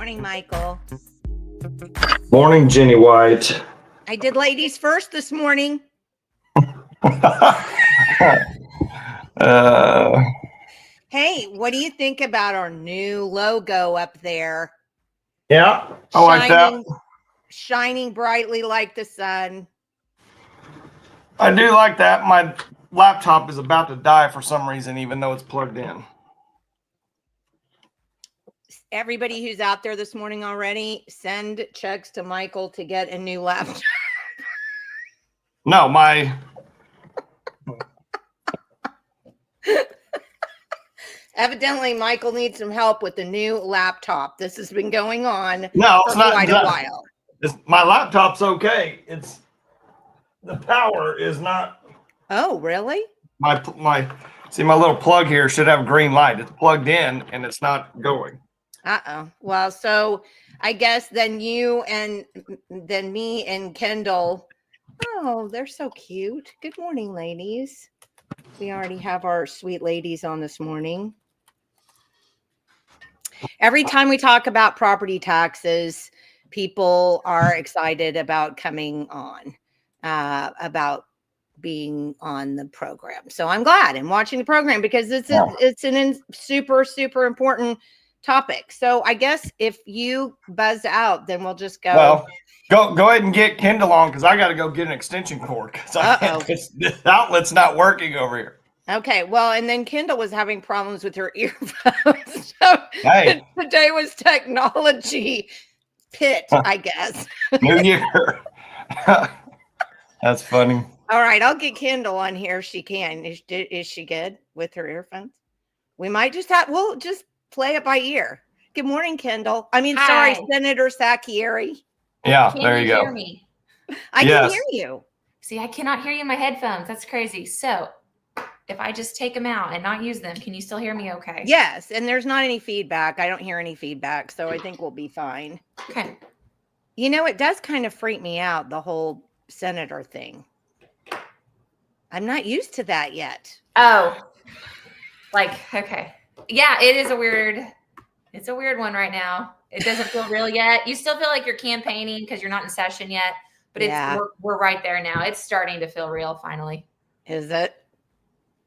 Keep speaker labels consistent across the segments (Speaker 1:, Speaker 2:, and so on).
Speaker 1: morning, Michael.
Speaker 2: Morning, Jenny White.
Speaker 1: I did ladies first this morning. Hey, what do you think about our new logo up there?
Speaker 2: Yeah, I like that.
Speaker 1: Shining brightly like the sun.
Speaker 2: I do like that. My laptop is about to die for some reason, even though it's plugged in.
Speaker 1: Everybody who's out there this morning already, send checks to Michael to get a new laptop.
Speaker 2: No, my...
Speaker 1: Evidently, Michael needs some help with the new laptop. This has been going on
Speaker 2: for
Speaker 1: quite a while.
Speaker 2: My laptop's okay. It's the power is not.
Speaker 1: Oh, really?
Speaker 2: My little plug here should have a green light. It's plugged in and it's not going.
Speaker 1: Well, so I guess then you and then me and Kendall. Oh, they're so cute. Good morning, ladies. We already have our sweet ladies on this morning. Every time we talk about property taxes, people are excited about coming on, about being on the program. So I'm glad and watching the program because it's a super, super important topic. So I guess if you buzz out, then we'll just go.
Speaker 2: Well, go ahead and get Kendall on because I got to go get an extension cord because this outlet's not working over here.
Speaker 1: Okay, well, and then Kendall was having problems with her earphones. So
Speaker 2: hey,
Speaker 1: today was technology pit, I guess.
Speaker 2: New Year. That's funny.
Speaker 1: All right, I'll get Kendall on here if she can. Is she good with her earphones? We might we'll just play it by ear. Good morning, Kendall. I mean,
Speaker 3: Hi.
Speaker 1: sorry, Senator Sacchieri.
Speaker 2: Yeah,
Speaker 3: Can
Speaker 2: there you go.
Speaker 3: Hear me?
Speaker 1: I can hear you.
Speaker 3: See, I cannot hear you in my headphones. That's crazy. So if I just take them out and not use them, can you still hear me okay?
Speaker 1: Yes, and there's not any feedback. I don't hear any feedback, so I think we'll be fine.
Speaker 3: Okay.
Speaker 1: You know, it does kind of freak me out, the whole senator thing. I'm not used to that yet.
Speaker 3: Oh, okay. Yeah, it's a weird one right now. It doesn't feel real yet. You still feel like you're campaigning because you're not in session yet, but we're right there now. It's starting to feel real finally.
Speaker 1: Is it?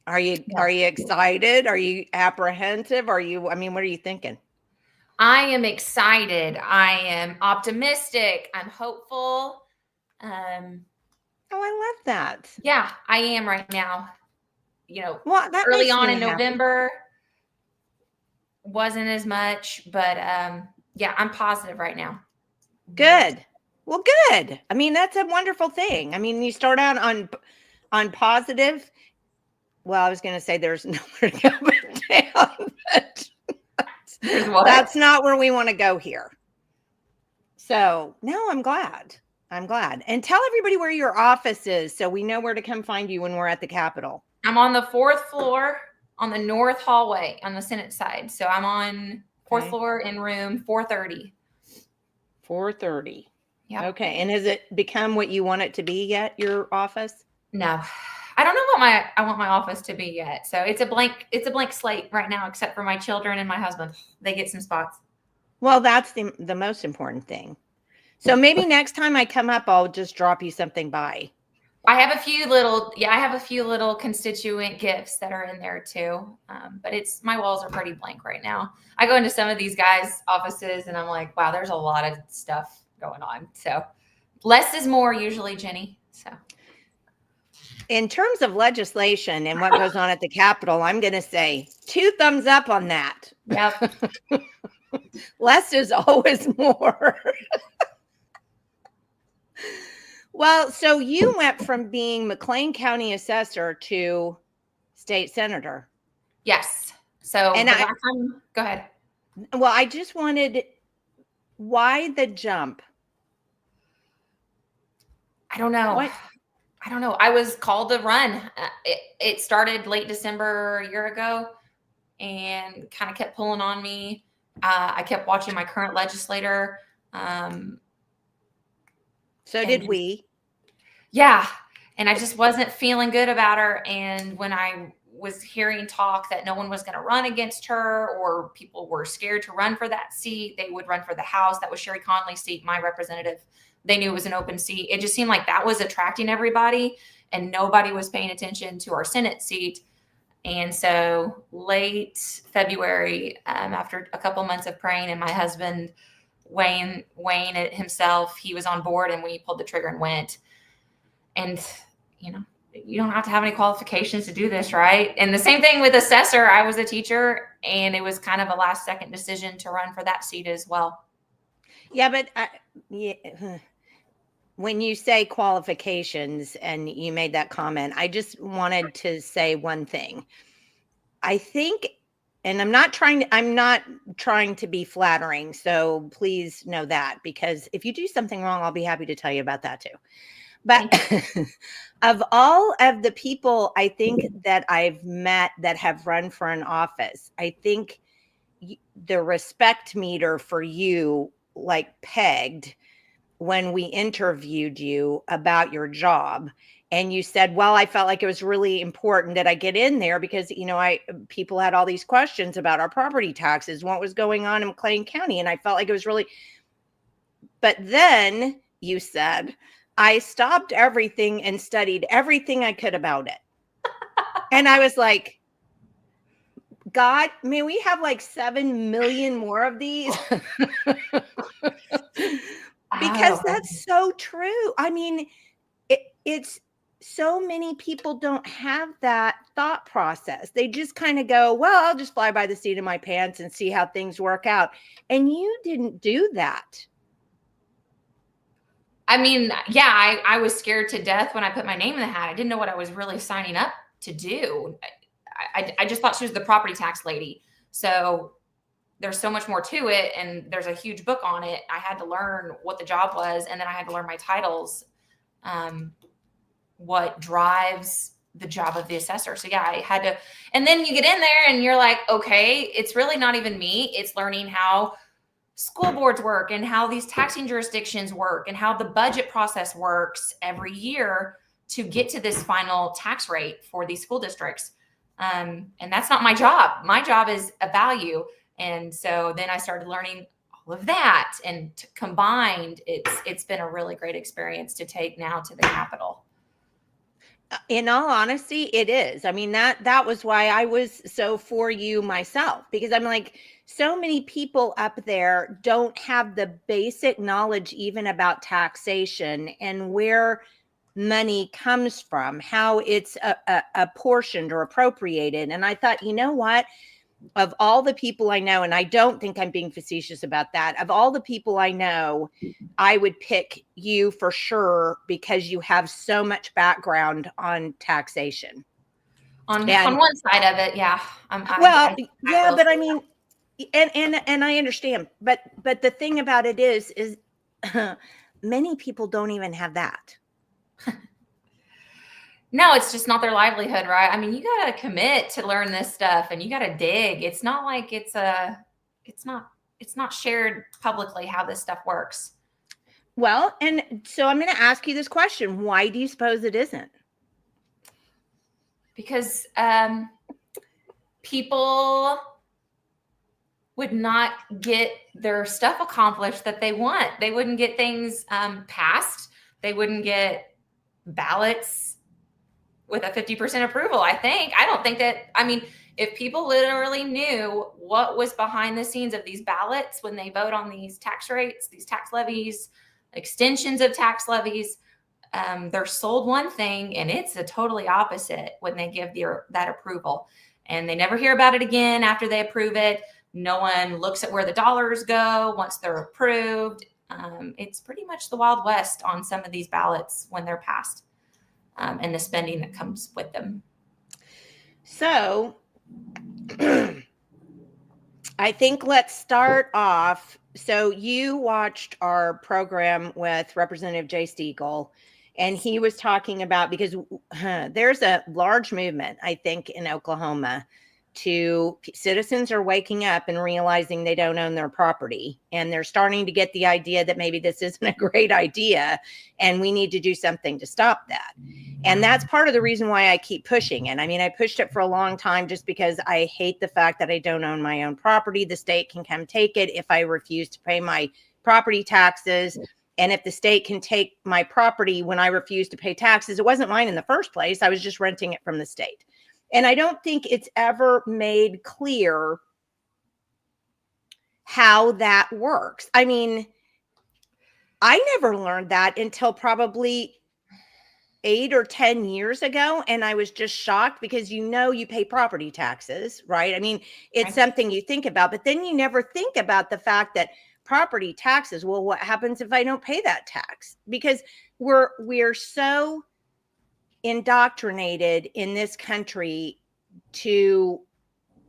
Speaker 1: Are you excited? Are you apprehensive? What are you thinking?
Speaker 3: I am excited. I am optimistic. I'm hopeful.
Speaker 1: I love that.
Speaker 3: Yeah, I am right now.
Speaker 1: That
Speaker 3: early on in November wasn't as much, but yeah, I'm positive right now.
Speaker 1: Good. Well, good. I mean, that's a wonderful thing. I mean, you start out on positive. Well, I was going to say there's nowhere to go but down, but that's not where we want to go here. So no, I'm glad. And tell everybody where your office is so we know where to come find you when we're at the Capitol.
Speaker 3: I'm on the 4th floor on the north hallway on the Senate side. So I'm on 4th floor in room 430.
Speaker 1: 430.
Speaker 3: Yeah.
Speaker 1: Okay. And has it become what you want it to be yet, your office?
Speaker 3: No. I don't know what I want my office to be yet. So it's a blank slate right now, except for my children and my husband. They get some spots.
Speaker 1: Well, that's the most important thing. So maybe next time I come up, I'll just drop you something by.
Speaker 3: I have a few little constituent gifts that are in there too. But my walls are pretty blank right now. I go into some of these guys' offices and I'm like, wow, there's a lot of stuff going on. So less is more usually, Jenny. So
Speaker 1: in terms of legislation and what goes on at the Capitol, I'm going to say 2 thumbs up on that.
Speaker 3: Yep.
Speaker 1: Less is always more. Well, so you went from being McClain County Assessor to state senator.
Speaker 3: Yes. So go ahead.
Speaker 1: Well, I just wanted, why the jump?
Speaker 3: I don't know. I don't know. I was called to run. It started late December a year ago and kind of kept pulling on me. I kept watching my current legislator.
Speaker 1: So did we.
Speaker 3: Yeah. And I just wasn't feeling good about her. And when I was hearing talk that no one was going to run against her, or people were scared to run for that seat. They would run for the House. That was Sherry Conley's seat, my representative. They knew it was an open seat. It just seemed like that was attracting everybody, and nobody was paying attention to our Senate seat. And so late February, after a couple months of praying, and my husband, Wayne it himself, he was on board, and we pulled the trigger and went. And, you don't have to have any qualifications to do this, right? And the same thing with assessor. I was a teacher, and it was kind of a last second decision to run for that seat as well.
Speaker 1: Yeah, but when you say qualifications and you made that comment, I just wanted to say one thing. I think, and I'm not trying to be flattering, so please know that, because if you do something wrong, I'll be happy to tell you about that too. But of all of the people I think that I've met that have run for an office, I think the respect meter for you pegged when we interviewed you about your job. And you said, well, I felt like it was really important that I get in there because, people had all these questions about our property taxes, what was going on in McClain County. And I felt like it was really, but then you said, I stopped everything and studied everything I could about it. And I was like, God, may we have 7 million more of these? Because that's so true. I mean, it's so many people don't have that thought process. They just kind of go, well, I'll just fly by the seat of my pants and see how things work out. And you didn't do that.
Speaker 3: I mean, yeah, I was scared to death when I put my name in the hat. I didn't know what I was really signing up to do. I just thought she was the property tax lady. So there's so much more to it. And there's a huge book on it. I had to learn what the job was. And then I had to learn my titles, what drives the job of the assessor. So yeah, I had to, and then you get in there and you're like, okay, it's really not even me. It's learning how school boards work and how these taxing jurisdictions work and how the budget process works every year to get to this final tax rate for these school districts. And that's not my job. My job is a value. And so then I started learning all of that, and combined, it's been a really great experience to take now to the Capitol.
Speaker 1: In all honesty, it is. I mean, that was why I was so for you myself, because I'm like, so many people up there don't have the basic knowledge even about taxation and where money comes from, how it's apportioned or appropriated. And I thought, you know what? Of all the people I know, and I don't think I'm being facetious about that, of all the people I know, I would pick you for sure because you have so much background on taxation.
Speaker 3: On one side of it, yeah.
Speaker 1: But I mean, and I understand, but the thing about it is many people don't even have that.
Speaker 3: No, it's just not their livelihood, right? I mean, you got to commit to learn this stuff, and you got to dig. It's not like it's not shared publicly how this stuff works.
Speaker 1: Well, and so I'm going to ask you this question. Why do you suppose it isn't?
Speaker 3: Because people would not get their stuff accomplished that they want. They wouldn't get things passed. They wouldn't get ballots with a 50% approval, I think. I don't think that, I mean, if people literally knew what was behind the scenes of these ballots when they vote on these tax rates, these tax levies, extensions of tax levies, they're sold one thing and it's a totally opposite when they give that approval. And they never hear about it again after they approve it. No one looks at where the dollars go once they're approved. It's pretty much the Wild West on some of these ballots when they're passed. And the spending that comes with them.
Speaker 1: So I think let's start off. So you watched our program with Representative Jay Stiegel, and he was talking about, because there's a large movement, I think, in Oklahoma citizens are waking up and realizing they don't own their property. And they're starting to get the idea that maybe this isn't a great idea and we need to do something to stop that. And that's part of the reason why I keep pushing it. I mean, I pushed it for a long time just because I hate the fact that I don't own my own property. The state can come take it if I refuse to pay my property taxes. And if the state can take my property when I refuse to pay taxes, it wasn't mine in the first place. I was just renting it from the state. And I don't think it's ever made clear how that works. I mean, I never learned that until probably 8 or 10 years ago. And I was just shocked because, you pay property taxes, right? I mean, it's something you think about, but then you never think about the fact that property taxes, well, what happens if I don't pay that tax? Because we're so indoctrinated in this country to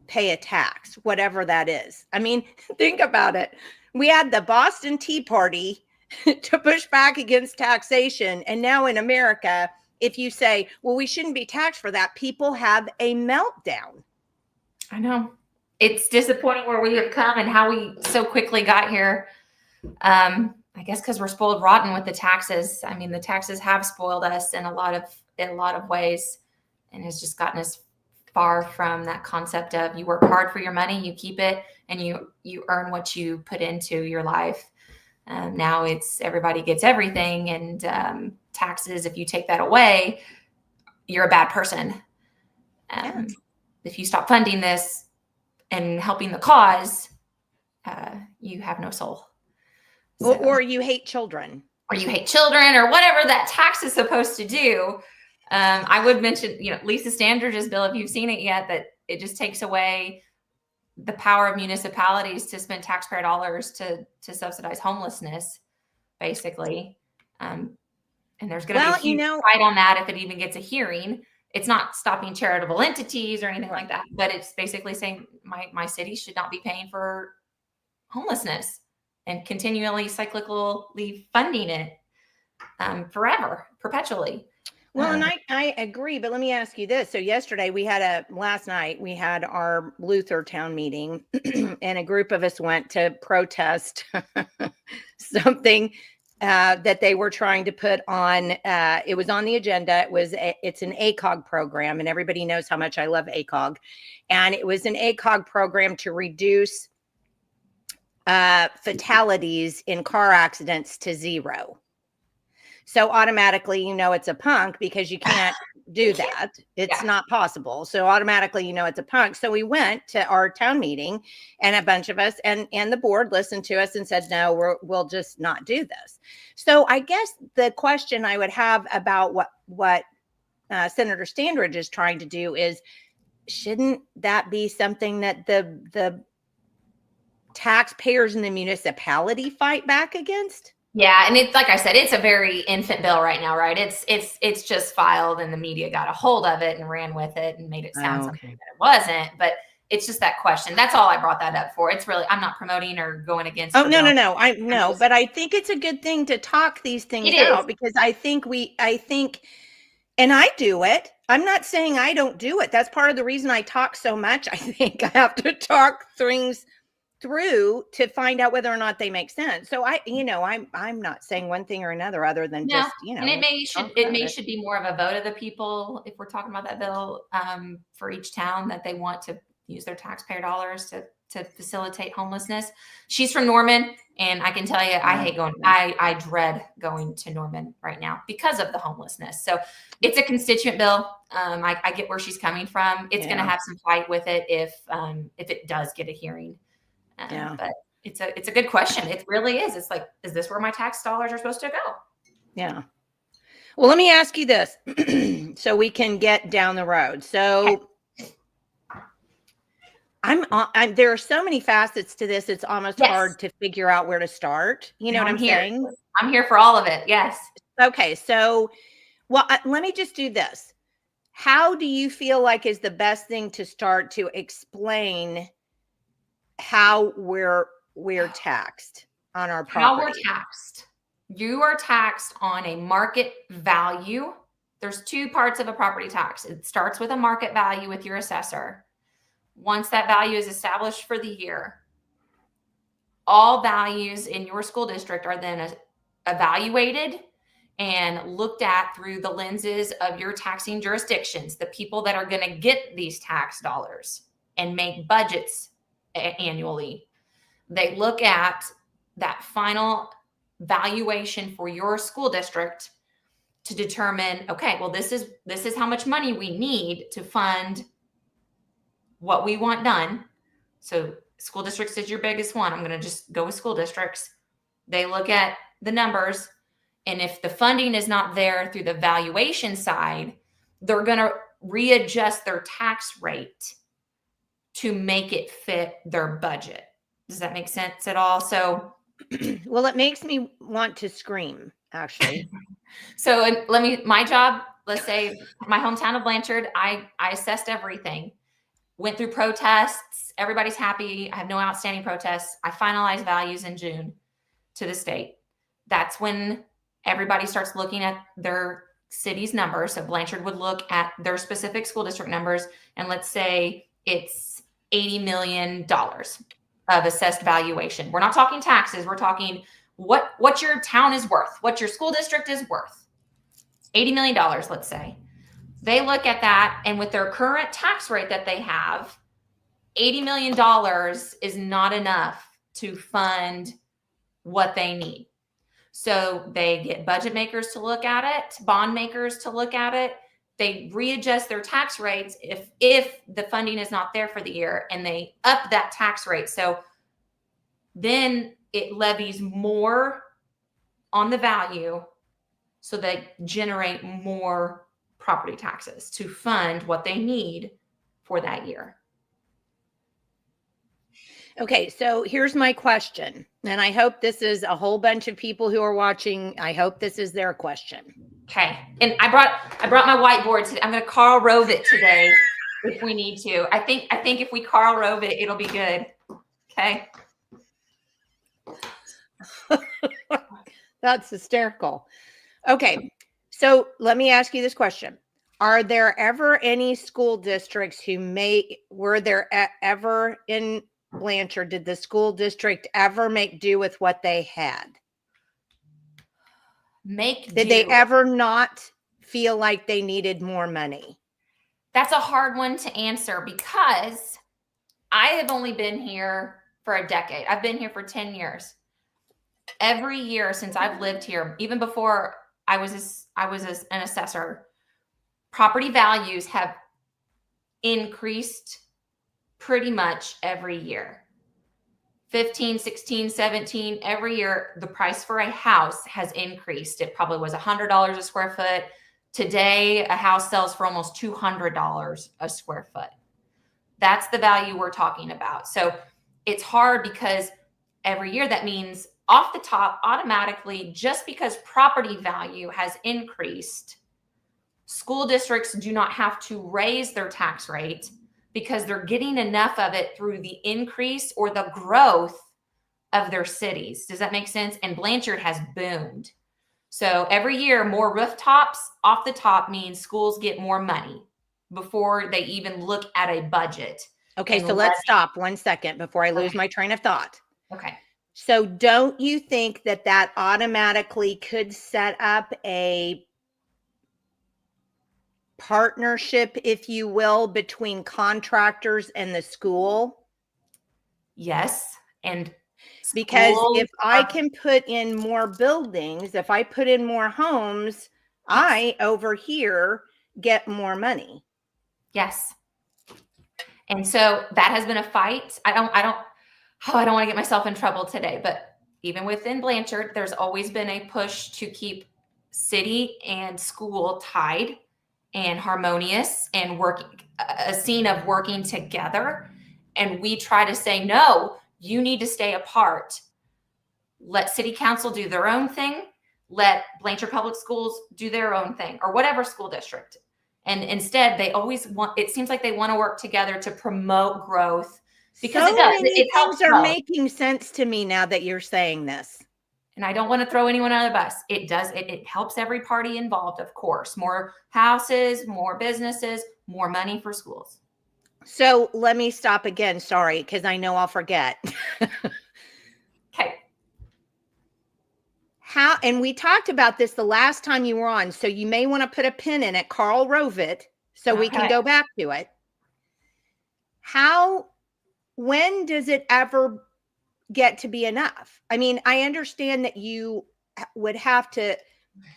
Speaker 1: pay a tax, whatever that is. I mean, think about it. We had the Boston Tea Party to push back against taxation. And now in America, if you say, well, we shouldn't be taxed for that, people have a meltdown.
Speaker 3: I know. It's disappointing where we have come and how we so quickly got here. I guess because we're spoiled rotten with the taxes. I mean, the taxes have spoiled us in a lot of ways, and has just gotten us far from that concept of you work hard for your money, you keep it, and you earn what you put into your life. Now it's everybody gets everything, and taxes, if you take that away, you're a bad person. If you stop funding this and helping the cause, you have no soul. So,
Speaker 1: or you hate children.
Speaker 3: Or you hate children, or whatever that tax is supposed to do. I would mention, Lisa Standridge's bill, if you've seen it yet, that it just takes away the power of municipalities to spend taxpayer dollars to subsidize homelessness, basically. And there's going to be a huge fight on that if it even gets a hearing. It's not stopping charitable entities or anything like that, but it's basically saying my city should not be paying for homelessness and continually cyclically funding it forever, perpetually.
Speaker 1: Well, and I agree, but let me ask you this. So last night we had our Luther town meeting and a group of us went to protest something that they were trying to put on. It was on the agenda. It's an ACOG program, and everybody knows how much I love ACOG. And it was an ACOG program to reduce fatalities in car accidents to 0. So automatically, it's a punk because you can't do that. It's not possible. So automatically, it's a punk. So we went to our town meeting, and a bunch of us and the board listened to us and said, no, we'll just not do this. So I guess the question I would have about what Senator Standridge is trying to do is, shouldn't that be something that the taxpayers in the municipality fight back against?
Speaker 3: Yeah, and it's like I said, it's a very infant bill right now, right? It's just filed, and the media got a hold of it and ran with it and made it sound something that it wasn't. But it's just that question. That's all I brought that up for. It's really, I'm not promoting or going against.
Speaker 1: Oh, no. I know, but I think it's a good thing to talk these things out, because I think, and I do it. I'm not saying I don't do it. That's part of the reason I talk so much. I think I have to talk things through to find out whether or not they make sense. So I'm not saying one thing or another other than just,
Speaker 3: and it should be more of a vote of the people, if we're talking about that bill, for each town, that they want to use their taxpayer dollars to facilitate homelessness. She's from Norman, and I can tell you, I dread going to Norman right now because of the homelessness. So it's a constituent bill. I get where she's coming from. It's going to have some fight with it if it does get a hearing. But it's a good question. It really is. It's like, is this where my tax dollars are supposed to go?
Speaker 1: Yeah. Well, let me ask you this so we can get down the road. So there are so many facets to this. It's almost hard to figure out where to start. You know what I'm saying?
Speaker 3: I'm here for all of it. Yes.
Speaker 1: Okay. So, let me just do this. How do you feel like is the best thing to start to explain how we're taxed on our property?
Speaker 3: How we're taxed. You are taxed on a market value. There's 2 parts of a property tax. It starts with a market value with your assessor. Once that value is established for the year, all values in your school district are then evaluated and looked at through the lenses of your taxing jurisdictions, the people that are going to get these tax dollars and make budgets annually. They look at that final valuation for your school district to determine, okay, well, this is how much money we need to fund what we want done. So school districts is your biggest one. I'm going to just go with school districts. They look at the numbers, and if the funding is not there through the valuation side, they're going to readjust their tax rate to make it fit their budget. Does that make sense at all? So,
Speaker 1: well, it makes me want to scream, actually.
Speaker 3: So my job, let's say my hometown of Blanchard, I assessed everything, went through protests. Everybody's happy. I have no outstanding protests. I finalized values in June to the state. That's when everybody starts looking at their city's numbers. So Blanchard would look at their specific school district numbers. And let's say it's $80 million of assessed valuation. We're not talking taxes. We're talking what your town is worth, what your school district is worth. $80 million, let's say. They look at that, and with their current tax rate that they have, $80 million is not enough to fund what they need. So they get budget makers to look at it, bond makers to look at it. They readjust their tax rates if the funding is not there for the year, and they up that tax rate. So then it levies more on the value, so they generate more property taxes to fund what they need for that year.
Speaker 1: Okay, so here's my question, and I hope this is a whole bunch of people who are watching. I hope this is their question.
Speaker 3: Okay, and I brought my whiteboard today. I'm going to Karl Rove it today if we need to. I think if we Karl Rove it, it'll be good. Okay.
Speaker 1: That's hysterical. Okay, so let me ask you this question. Are there ever any school districts were there ever in Blanchard, did the school district ever make do with what they had? Did they ever not feel like they needed more money?
Speaker 3: That's a hard one to answer because I have only been here for a decade. I've been here for 10 years. Every year since I've lived here, even before I was an assessor, property values have increased pretty much every year. 15, 16, 17, every year, the price for a house has increased. It probably was $100 a square foot. Today, a house sells for almost $200 a square foot. That's the value we're talking about. So it's hard because every year that means off the top, automatically, just because property value has increased, school districts do not have to raise their tax rate because they're getting enough of it through the increase or the growth of their cities. Does that make sense? And Blanchard has boomed. So every year, more rooftops off the top means schools get more money before they even look at a budget.
Speaker 1: Okay, so let's stop 1 second before I lose my train of thought.
Speaker 3: Okay.
Speaker 1: So don't you think that automatically could set up a partnership, if you will, between contractors and the school?
Speaker 3: Yes. And
Speaker 1: because if I can put in more buildings, if I put in more homes, I over here get more money.
Speaker 3: Yes. And so that has been a fight. I don't want to get myself in trouble today, but even within Blanchard, there's always been a push to keep city and school tied and harmonious and working, a scene of working together. And we try to say, no, you need to stay apart. Let city council do their own thing. Let Blanchard Public Schools do their own thing, or whatever school district. And instead, they always it seems like they want to work together to promote growth, because
Speaker 1: so
Speaker 3: it does.
Speaker 1: Many
Speaker 3: it helps
Speaker 1: things are making sense to me now that you're saying this.
Speaker 3: And I don't want to throw anyone under the bus. It does. It helps every party involved, of course. More houses, more businesses, more money for schools.
Speaker 1: So let me stop again. Sorry, because I know I'll forget.
Speaker 3: Okay.
Speaker 1: How, and we talked about this the last time you were on, so you may want to put a pin in it. Carl wrote it, so we can go back to it. When does it ever get to be enough? I mean, I understand that you would have to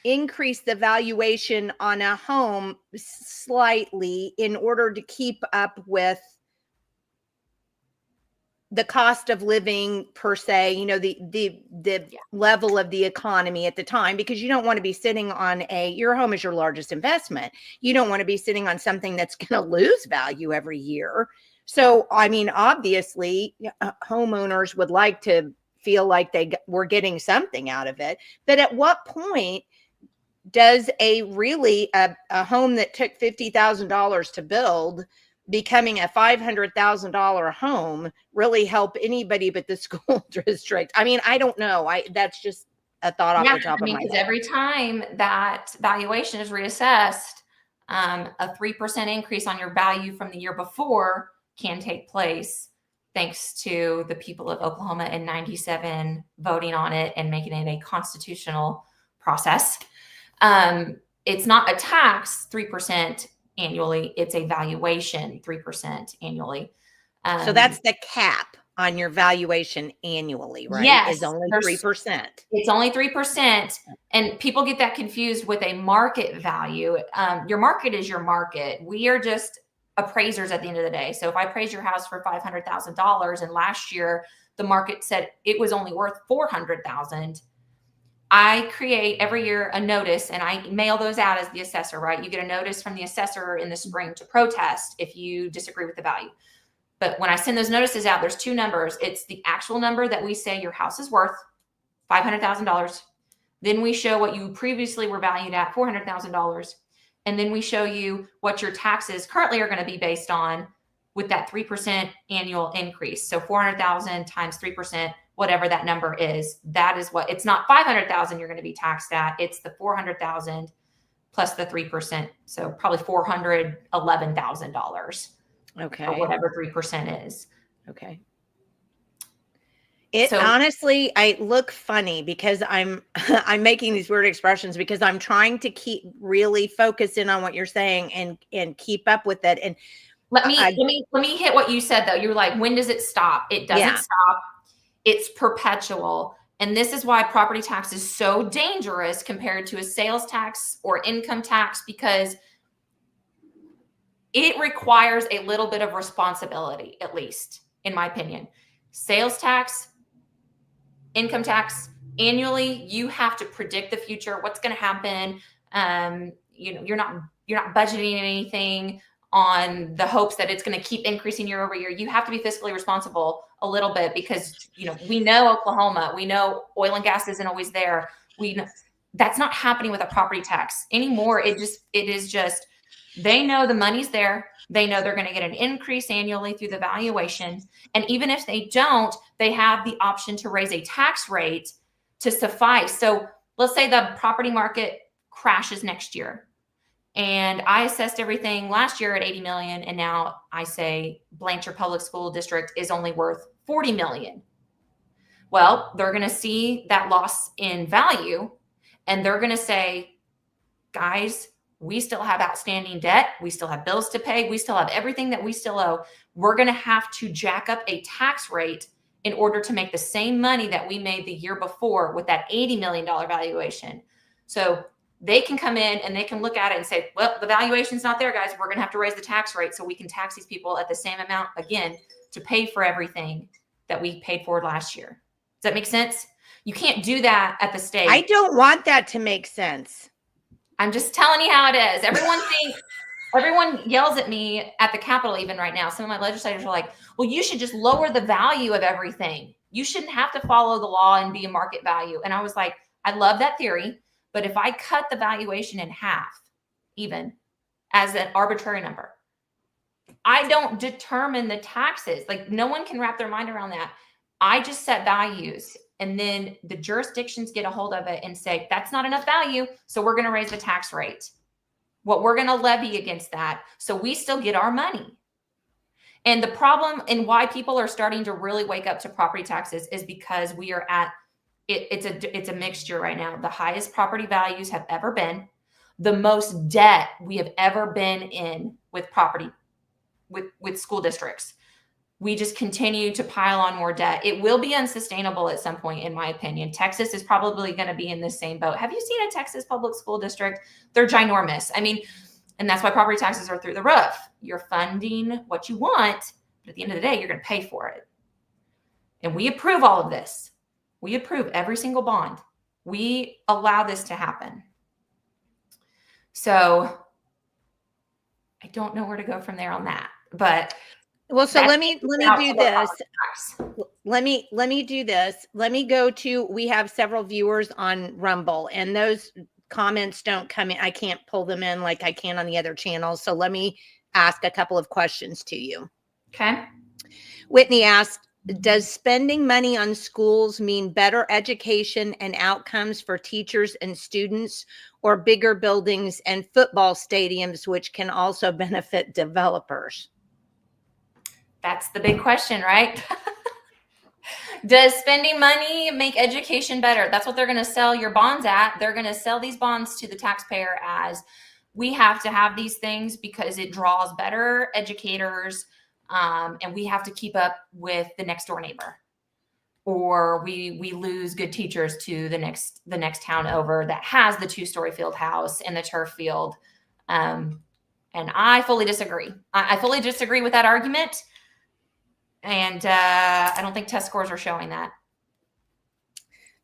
Speaker 1: increase the valuation on a home slightly in order to keep up with the cost of living per se, you know, the level of the economy at the time, because you don't want to be sitting on your home is your largest investment. You don't want to be sitting on something that's going to lose value every year. So, I mean, obviously homeowners would like to feel like they were getting something out of it. But at what point does a home that took $50,000 to build becoming a $500,000 home really help anybody but the school district? I mean, I don't know. That's just a thought off the top of my head.
Speaker 3: Every time that valuation is reassessed, a 3% increase on your value from the year before can take place, thanks to the people of Oklahoma in '97 voting on it and making it a constitutional process. It's not a tax 3% annually, it's a valuation 3% annually.
Speaker 1: So that's the cap on your valuation annually, right?
Speaker 3: Yes,
Speaker 1: is only 3%.
Speaker 3: It's only 3%, and people get that confused with a market value. Your market is your market. We are just appraisers at the end of the day. So if I appraise your house for $500,000 and last year the market said it was only worth $400,000, I create every year a notice and I mail those out as the assessor, right? You get a notice from the assessor in the spring to protest if you disagree with the value. But when I send those notices out, there's two numbers. It's the actual number that we say your house is worth, $500,000. Then we show what you previously were valued at, $400,000. And then we show you what your taxes currently are going to be based on with that 3% annual increase. So 400,000 times 3%, whatever that number is, that is what, it's not 500,000 you're going to be taxed at. It's the 400,000 plus the 3%. So probably $411,000.
Speaker 1: Okay.
Speaker 3: Or whatever 3% is.
Speaker 1: Okay. Honestly, I look funny because I'm making these weird expressions because I'm trying to keep really focused in on what you're saying and keep up with it. And
Speaker 3: let me hit what you said though. You were like, when does it stop? It doesn't stop. It's perpetual. And this is why property tax is so dangerous compared to a sales tax or income tax, because it requires a little bit of responsibility, at least in my opinion. Sales tax, income tax, annually, you have to predict the future, what's going to happen. You're not budgeting anything on the hopes that it's going to keep increasing year over year. You have to be fiscally responsible a little bit because, we know Oklahoma, we know oil and gas isn't always there. We know that's not happening with a property tax anymore. It is just, they know the money's there. They know they're going to get an increase annually through the valuation. And even if they don't, they have the option to raise a tax rate to suffice. So let's say the property market crashes next year. And I assessed everything last year at 80 million. And now I say Blanchard Public School District is only worth 40 million. Well, they're going to see that loss in value. And they're going to say, guys, we still have outstanding debt. We still have bills to pay. We still have everything that we still owe. We're going to have to jack up a tax rate in order to make the same money that we made the year before with that $80 million valuation. So they can come in and they can look at it and say, well, the valuation's not there, guys. We're going to have to raise the tax rate so we can tax these people at the same amount again to pay for everything that we paid for last year. Does that make sense? You can't do that at the state.
Speaker 1: I don't want that to make sense.
Speaker 3: I'm just telling you how it is. Everyone yells at me at the Capitol even right now. Some of my legislators are like, well, you should just lower the value of everything. You shouldn't have to follow the law and be a market value. And I was like, I love that theory. But if I cut the valuation in half, even as an arbitrary number, I don't determine the taxes. Like no one can wrap their mind around that. I just set values. And then the jurisdictions get a hold of it and say, that's not enough value. So we're going to raise the tax rate. What we're going to levy against that. So we still get our money. And the problem and why people are starting to really wake up to property taxes is because we are at it's a mixture right now. The highest property values have ever been, the most debt we have ever been in with property, with school districts. We just continue to pile on more debt. It will be unsustainable at some point, in my opinion. Texas is probably going to be in the same boat. Have you seen a Texas public school district? They're ginormous. I mean, and that's why property taxes are through the roof. You're funding what you want, but at the end of the day, you're going to pay for it. And we approve all of this. We approve every single bond. We allow this to happen. So I don't know where to go from there on that, but
Speaker 1: well, so let me do this. Let me do this. Let me go to, we have several viewers on Rumble, and those comments don't come in. I can't pull them in like I can on the other channels. So let me ask a couple of questions to you.
Speaker 3: Okay.
Speaker 1: Whitney asked, does spending money on schools mean better education and outcomes for teachers and students, or bigger buildings and football stadiums, which can also benefit developers?
Speaker 3: That's the big question, right? Does spending money make education better? That's what they're going to sell your bonds at. They're going to sell these bonds to the taxpayer as, we have to have these things because it draws better educators, and we have to keep up with the next door neighbor, or we lose good teachers to the next town over that has the 2-story field house and the turf field. And I fully disagree. I fully disagree with that argument. And I don't think test scores are showing that.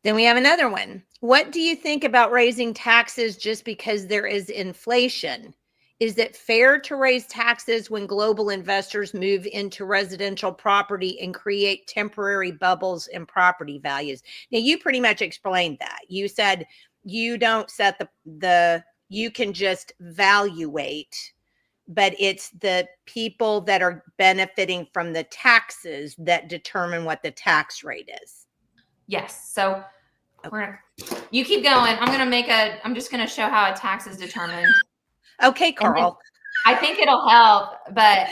Speaker 1: Then we have another one. What do you think about raising taxes just because there is inflation? Is it fair to raise taxes when global investors move into residential property and create temporary bubbles in property values? Now, you pretty much explained that. You said you don't set you can just valuate, but it's the people that are benefiting from the taxes that determine what the tax rate is.
Speaker 3: Yes. So you keep going. I'm just going to show how a tax is determined.
Speaker 1: Okay, Carl.
Speaker 3: I think it'll help, but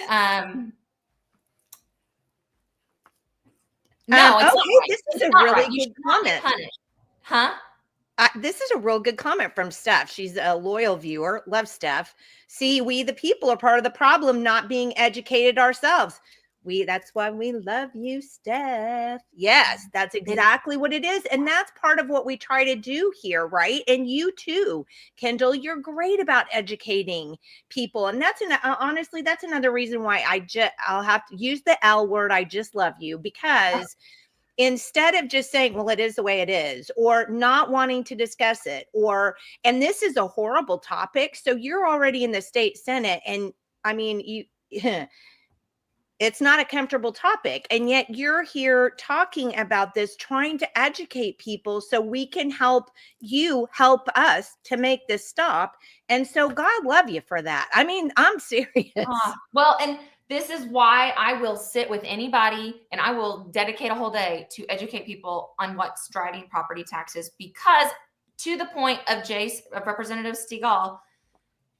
Speaker 3: no, it's
Speaker 1: okay.
Speaker 3: not right.
Speaker 1: This is a really good comment.
Speaker 3: Huh?
Speaker 1: This is a real good comment from Steph. She's a loyal viewer. Love Steph. See, we the people are part of the problem, not being educated ourselves. That's why we love you, Steph. Yes, that's exactly what it is. And that's part of what we try to do here, right? And you too, Kendal, you're great about educating people. And honestly, that's another reason why I'll have to use the L word. I just love you, because instead of just saying, well, it is the way it is, or not wanting to discuss it, and this is a horrible topic. So you're already in the state Senate, and I mean, it's not a comfortable topic. And yet you're here talking about this, trying to educate people so we can help us to make this stop. And so God love you for that. I mean, I'm serious.
Speaker 3: Well, and this is why I will sit with anybody and I will dedicate a whole day to educate people on what's driving property taxes, because to the point of Representative Stigall,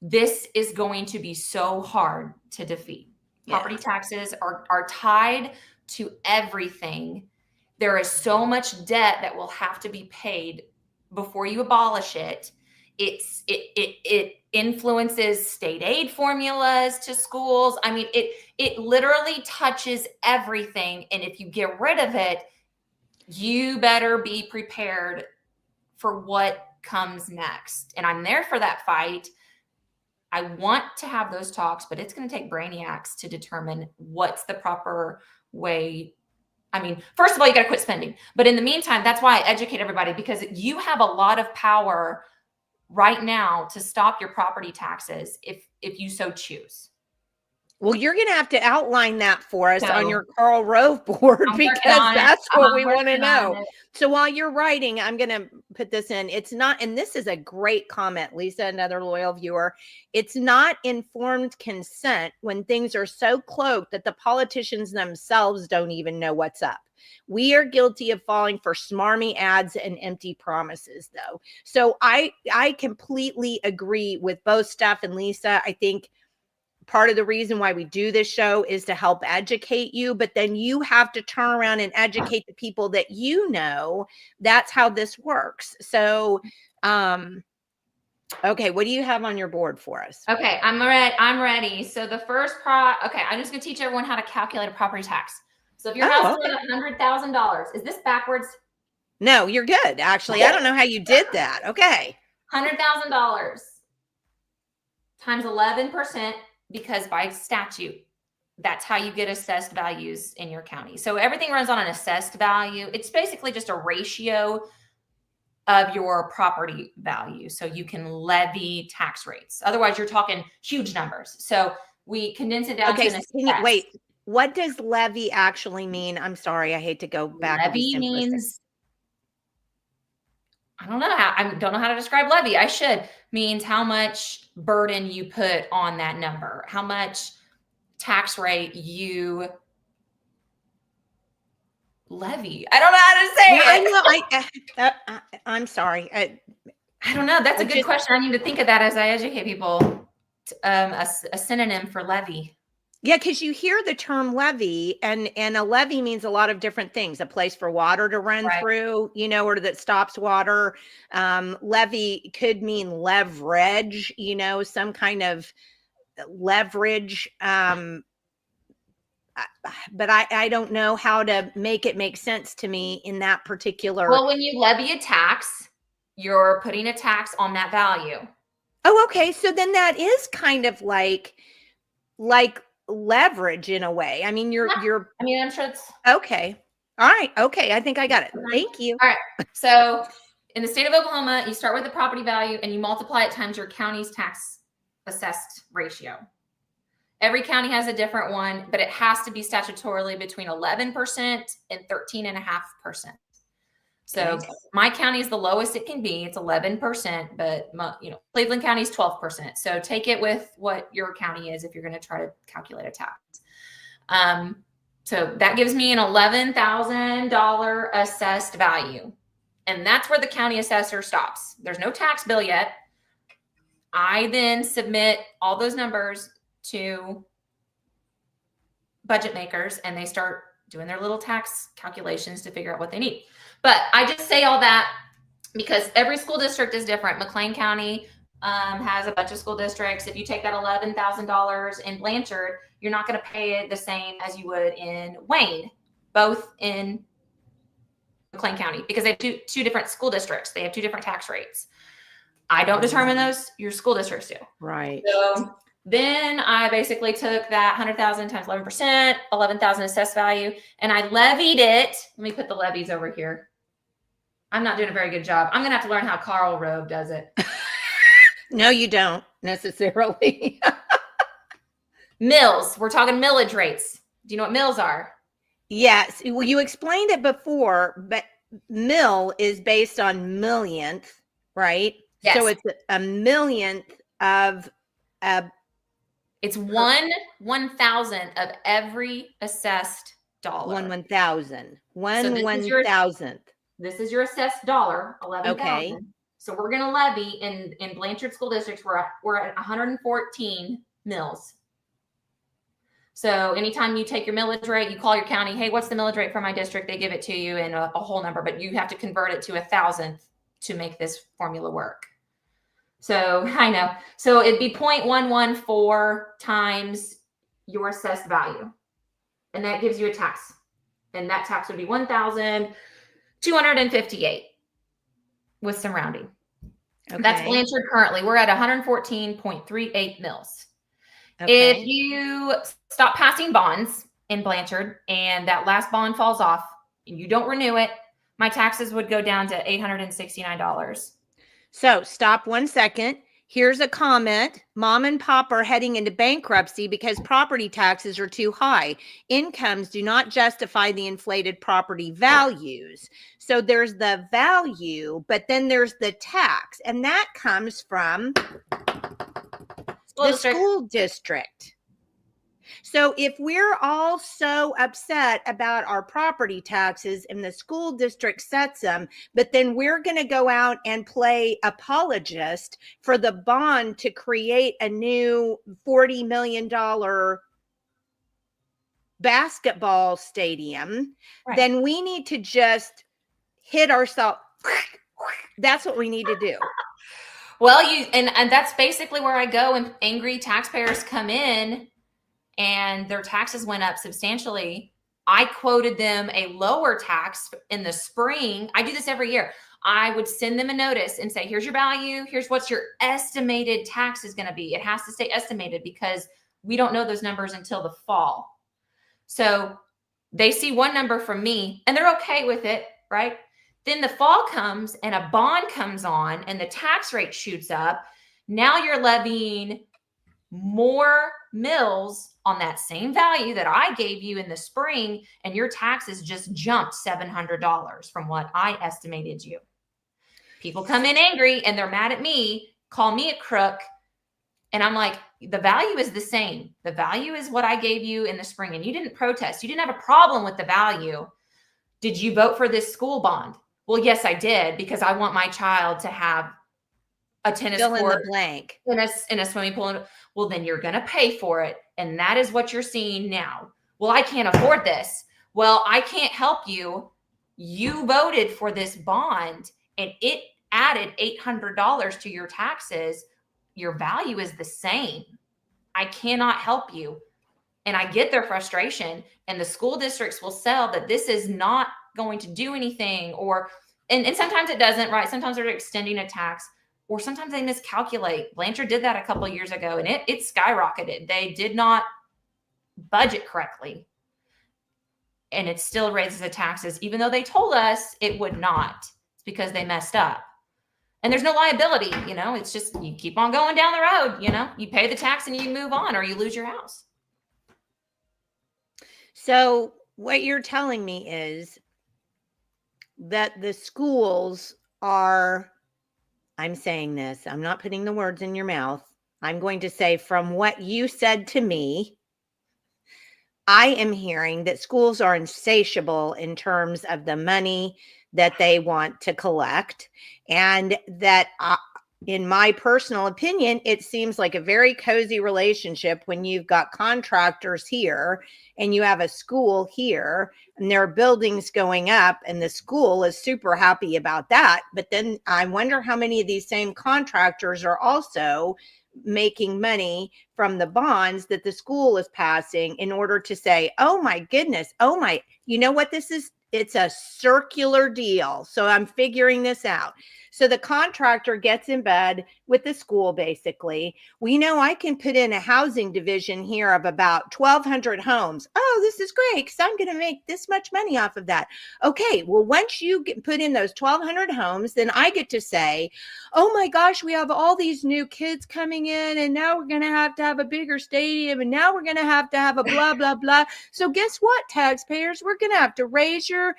Speaker 3: this is going to be so hard to defeat. Property taxes are tied to everything. There is so much debt that will have to be paid before you abolish it. It influences state aid formulas to schools. I mean, it literally touches everything. And if you get rid of it, you better be prepared for what comes next. And I'm there for that fight. I want to have those talks, but it's going to take brainiacs to determine what's the proper way. I mean, first of all, you got to quit spending. But in the meantime, that's why I educate everybody, because you have a lot of power right now to stop your property taxes if you so choose.
Speaker 1: Well, you're going to have to outline that for us on your Karl Rove board, because that's what we want to know. So while you're writing, I'm going to put this in. It's not, and this is a great comment, Lisa, another loyal viewer. It's not informed consent when things are so cloaked that the politicians themselves don't even know what's up. We are guilty of falling for smarmy ads and empty promises, though. So I completely agree with both Steph and Lisa. I think part of the reason why we do this show is to help educate you, but then you have to turn around and educate the people that you know. That's how this works. So, okay, what do you have on your board for us?
Speaker 3: Okay, I'm ready. So the first okay, I'm just gonna teach everyone how to calculate a property tax. So if your house is worth $100,000, is this backwards?
Speaker 1: No, you're good. Actually, I don't know how you did that. Okay.
Speaker 3: $100,000 times 11%, because by statute, that's how you get assessed values in your county. So everything runs on an assessed value. It's basically just a ratio of your property value, so you can levy tax rates. Otherwise, you're talking huge numbers. So we condense it down to an assessed.
Speaker 1: Wait, what does levy actually mean? I'm sorry, I hate to go back.
Speaker 3: Levy means, I don't know how to describe levy. I should. Means how much burden you put on that number, how much tax rate you levy. I don't know how to say it.
Speaker 1: I know. I'm sorry.
Speaker 3: I don't know. That's a good question. I need to think of that as I educate people. A synonym for levy.
Speaker 1: Yeah, because you hear the term levy, and a levy means a lot of different things. A place for water to run through, you know, or that stops water. Levy could mean leverage, you know, some kind of leverage. But I don't know how to make it make sense to me in that particular.
Speaker 3: Well, when you levy a tax, you're putting a tax on that value.
Speaker 1: Oh, okay. So then that is kind of like leverage in a way. I mean,
Speaker 3: I'm sure it's
Speaker 1: okay. All right. Okay. I think I got it. Thank you.
Speaker 3: All right. So in the state of Oklahoma, you start with the property value and you multiply it times your county's tax assessed ratio. Every county has a different one, but it has to be statutorily between 11% and 13.5%. So my county is the lowest it can be. It's 11%, but Cleveland County is 12%. So take it with what your county is if you're going to try to calculate a tax. So that gives me an $11,000 assessed value. And that's where the county assessor stops. There's no tax bill yet. I then submit all those numbers to budget makers, and they start doing their little tax calculations to figure out what they need. But I just say all that because every school district is different. McClain County has a bunch of school districts. If you take that $11,000 in Blanchard, you're not going to pay it the same as you would in Wayne, both in McClain County, because they have two different school districts. They have two different tax rates. I don't determine those. Your school districts do.
Speaker 1: Right.
Speaker 3: So then I basically took that 100,000 times 11%, 11,000 assessed value, and I levied it. Let me put the levies over here. I'm not doing a very good job. I'm going to have to learn how Carl Rove does it.
Speaker 1: No, you don't necessarily.
Speaker 3: Mills. We're talking millage rates. Do you know what mills are?
Speaker 1: Yes. Well, you explained it before, but mill is based on millionth, right?
Speaker 3: Yes.
Speaker 1: So it's a millionth of
Speaker 3: it's 1/1000th of every assessed dollar.
Speaker 1: 1/1000.
Speaker 3: This is your assessed dollar, 11,000.
Speaker 1: Okay.
Speaker 3: So we're going to levy in Blanchard school districts. We're at 114 mills. So anytime you take your millage rate, you call your county, hey, what's the millage rate for my district? They give it to you in a whole number, but you have to convert it to 1,000th to make this formula work. So I know. So it'd be 0.114 times your assessed value. And that gives you a tax. And that tax would be 1,258 with some rounding. Okay. That's Blanchard currently. We're at 114.38 mils. Okay. If you stop passing bonds in Blanchard and that last bond falls off and you don't renew it, my taxes would go down to $869.
Speaker 1: So stop 1 second. Here's a comment. Mom and Pop are heading into bankruptcy because property taxes are too high. Incomes do not justify the inflated property values. So there's the value, but then there's the tax. And that comes from the school district. So if we're all so upset about our property taxes and the school district sets them, but then we're going to go out and play apologist for the bond to create a new $40 million basketball stadium,
Speaker 3: Right.
Speaker 1: then we need to just hit ourselves. That's what we need to do.
Speaker 3: Well, and that's basically where I go when angry taxpayers come in and their taxes went up substantially. I quoted them a lower tax in the spring. I do this every year. I would send them a notice and say, here's your value. Here's what's your estimated tax is going to be. It has to stay estimated because we don't know those numbers until the fall. So they see one number from me and they're okay with it, right? Then the fall comes and a bond comes on and the tax rate shoots up. Now you're levying more mills on that same value that I gave you in the spring, and your taxes just jumped $700 from what I estimated you. People come in angry and they're mad at me, call me a crook. And I'm like, the value is the same. The value is what I gave you in the spring, and you didn't protest. You didn't have a problem with the value. Did you vote for this school bond? Well, yes, I did, because I want my child to have a tennis
Speaker 1: Fill in
Speaker 3: court
Speaker 1: the blank.
Speaker 3: in a swimming pool. Well, then you're going to pay for it. And that is what you're seeing now. Well, I can't afford this. Well, I can't help you. You voted for this bond and it added $800 to your taxes. Your value is the same. I cannot help you. And I get their frustration, and the school districts will sell that this is not going to do anything, and sometimes it doesn't, right? Sometimes they're extending a tax, or sometimes they miscalculate. Blanchard did that a couple of years ago, and it skyrocketed. They did not budget correctly, and it still raises the taxes, even though they told us it would not. It's because they messed up. And there's no liability, it's just you keep on going down the road, you pay the tax and you move on, or you lose your house.
Speaker 1: So what you're telling me is that the schools are, I'm saying this, I'm not putting the words in your mouth. I'm going to say, from what you said to me, I am hearing that schools are insatiable in terms of the money that they want to collect, and that in my personal opinion, it seems like a very cozy relationship when you've got contractors here and you have a school here, and there are buildings going up, and the school is super happy about that. But then I wonder how many of these same contractors are also making money from the bonds that the school is passing in order to say, oh my goodness, you know what this is? It's a circular deal. So I'm figuring this out. So the contractor gets in bed with the school, basically. We know I can put in a housing division here of about 1,200 homes. Oh, this is great because I'm going to make this much money off of that. Okay, well, once you put in those 1,200 homes, then I get to say, oh my gosh, we have all these new kids coming in, and now we're going to have a bigger stadium, and now we're going to have a blah, blah, blah. So guess what, taxpayers? We're going to have to raise your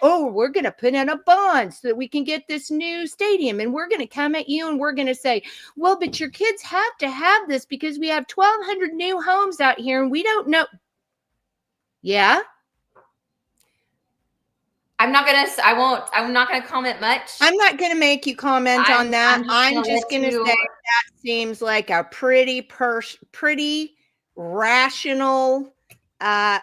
Speaker 1: we're going to put in a bond so that we can get this new stadium, and we're going to come at you and we're going to say, well, but your kids have to have this because we have 1,200 new homes out here and we don't know. Yeah. I'm not going to comment much. I'm not going to make you comment on that. I'm just going to say that seems like a pretty rational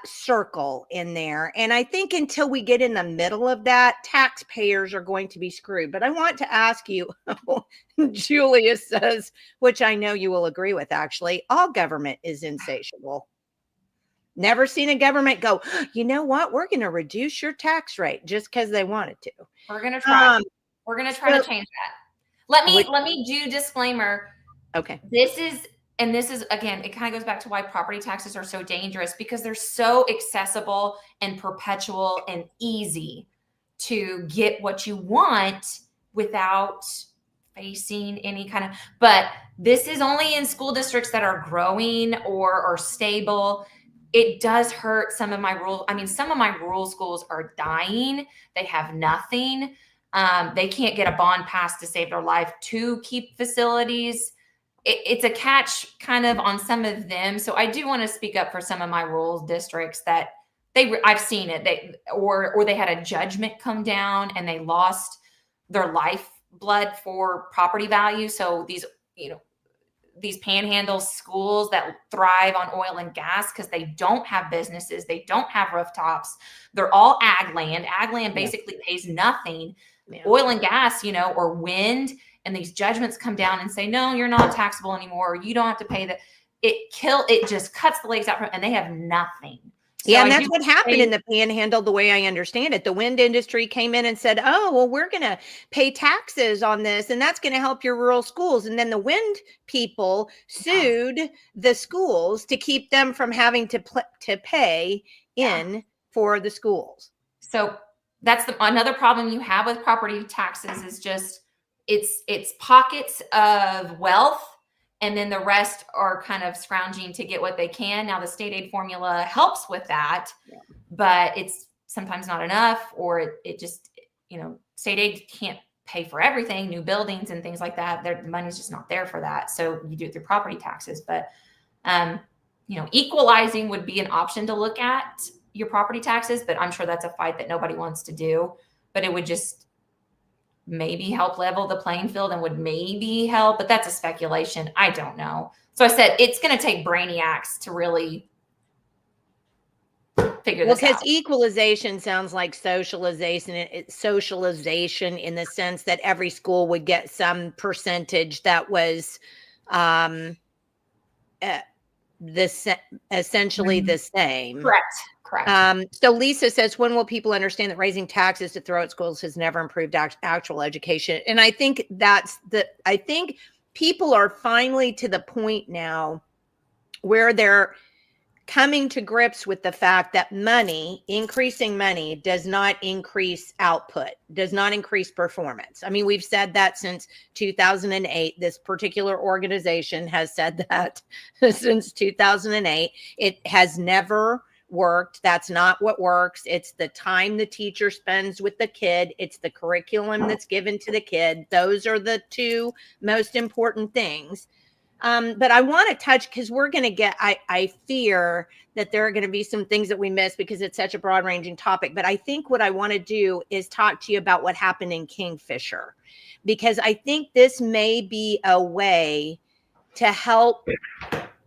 Speaker 1: circle in there. And I think until we get in the middle of that, taxpayers are going to be screwed. But I want to ask you, Julia says, which I know you will agree with, actually, all government is insatiable. Never seen a government go, you know what? We're going to reduce your tax rate just because they wanted to.
Speaker 3: We're going to try. We're going to try to change that. Let me do disclaimer.
Speaker 1: Okay.
Speaker 3: This is, again, it kind of goes back to why property taxes are so dangerous, because they're so accessible and perpetual and easy to get what you want without facing any kind of, but this is only in school districts that are growing or are stable. It does hurt some of my some of my rural schools are dying. They have nothing. They can't get a bond passed to save their life to keep facilities. it's a catch kind of on some of them. So I do want to speak up for some of my rural districts that I've seen it. Or they had a judgment come down and they lost their lifeblood for property value. So these panhandle schools that thrive on oil and gas because they don't have businesses, they don't have rooftops, they're all ag land. Ag land basically pays nothing. Oil and gas, or wind, and these judgments come down and say, no, you're not taxable anymore. You don't have to pay that. It just cuts the legs out from, and they have nothing. So
Speaker 1: and that's what happened in the Panhandle, the way I understand it. The wind industry came in and said, oh, well, we're going to pay taxes on this, and that's going to help your rural schools. And then the wind people sued the schools to keep them from having to pay in for the schools.
Speaker 3: So that's another problem you have with property taxes is just it's pockets of wealth, and then the rest are kind of scrounging to get what they can. Now the state aid formula helps with that, but it's sometimes not enough, or it just, state aid can't pay for everything, new buildings and things like that. The money's just not there for that. So you do it through property taxes, but, equalizing would be an option to look at your property taxes, but I'm sure that's a fight that nobody wants to do, but it would just maybe help level the playing field and would maybe help, but that's a speculation. I don't know. So I said, it's going to take brainiacs to really figure this out.
Speaker 1: Because equalization sounds like socialization in the sense that every school would get some percentage that was essentially the same.
Speaker 3: Correct.
Speaker 1: So Lisa says, when will people understand that raising taxes to throw at schools has never improved actual education? And I think I think people are finally to the point now where they're coming to grips with the fact that increasing money does not increase output, does not increase performance. I mean, we've said that since 2008. This particular organization has said that since 2008. It has never worked. That's not what works. It's the time the teacher spends with the kid. It's the curriculum that's given to the kid. Those are the two most important things. But I want to touch, because we're going to get, I fear that there are going to be some things that we miss because it's such a broad ranging topic. But I think what I want to do is talk to you about what happened in Kingfisher, because I think this may be a way to help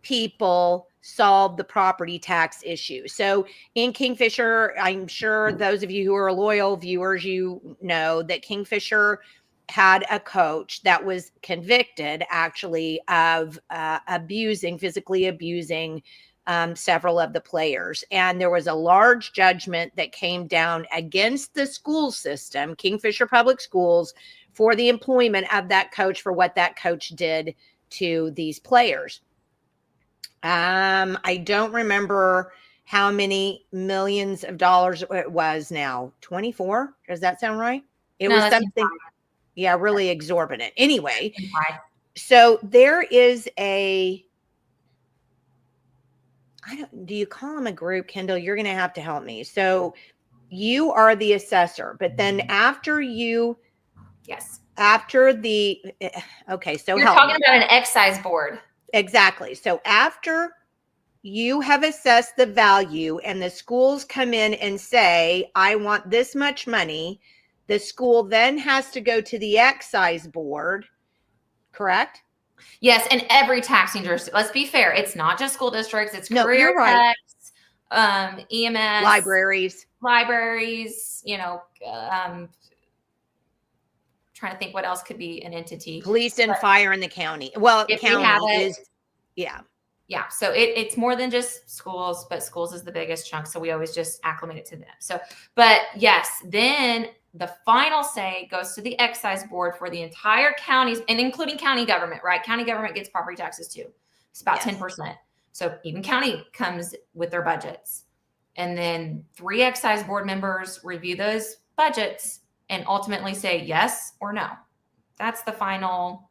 Speaker 1: people solve the property tax issue. So in Kingfisher, I'm sure those of you who are loyal viewers, you know that Kingfisher had a coach that was convicted actually of physically abusing several of the players. And there was a large judgment that came down against the school system, Kingfisher Public Schools, for the employment of that coach for what that coach did to these players. I don't remember how many millions of dollars it was now. 24? Does that sound right? It was something, really exorbitant. Anyway, so there is do you call them a group, Kendall? You're going to have to help me. So you are the assessor, but then after so
Speaker 3: you're
Speaker 1: help
Speaker 3: talking
Speaker 1: me.
Speaker 3: about an excise board.
Speaker 1: Exactly. So after you have assessed the value and the schools come in and say, I want this much money, the school then has to go to the excise board, correct?
Speaker 3: Yes, and every taxing jurisdiction. Let's be fair. It's not just school districts. It's career tax, EMS,
Speaker 1: libraries,
Speaker 3: trying to think what else could be an entity.
Speaker 1: Police and fire in the county. Well, county is,
Speaker 3: Yeah. So it's more than just schools, but schools is the biggest chunk. So we always just acclimate it to them. So, but yes, then the final say goes to the excise board for the entire counties, and including county government, right? County government gets property taxes too. It's about 10%. So even county comes with their budgets. And then 3 excise board members review those budgets and ultimately say yes or no. That's the final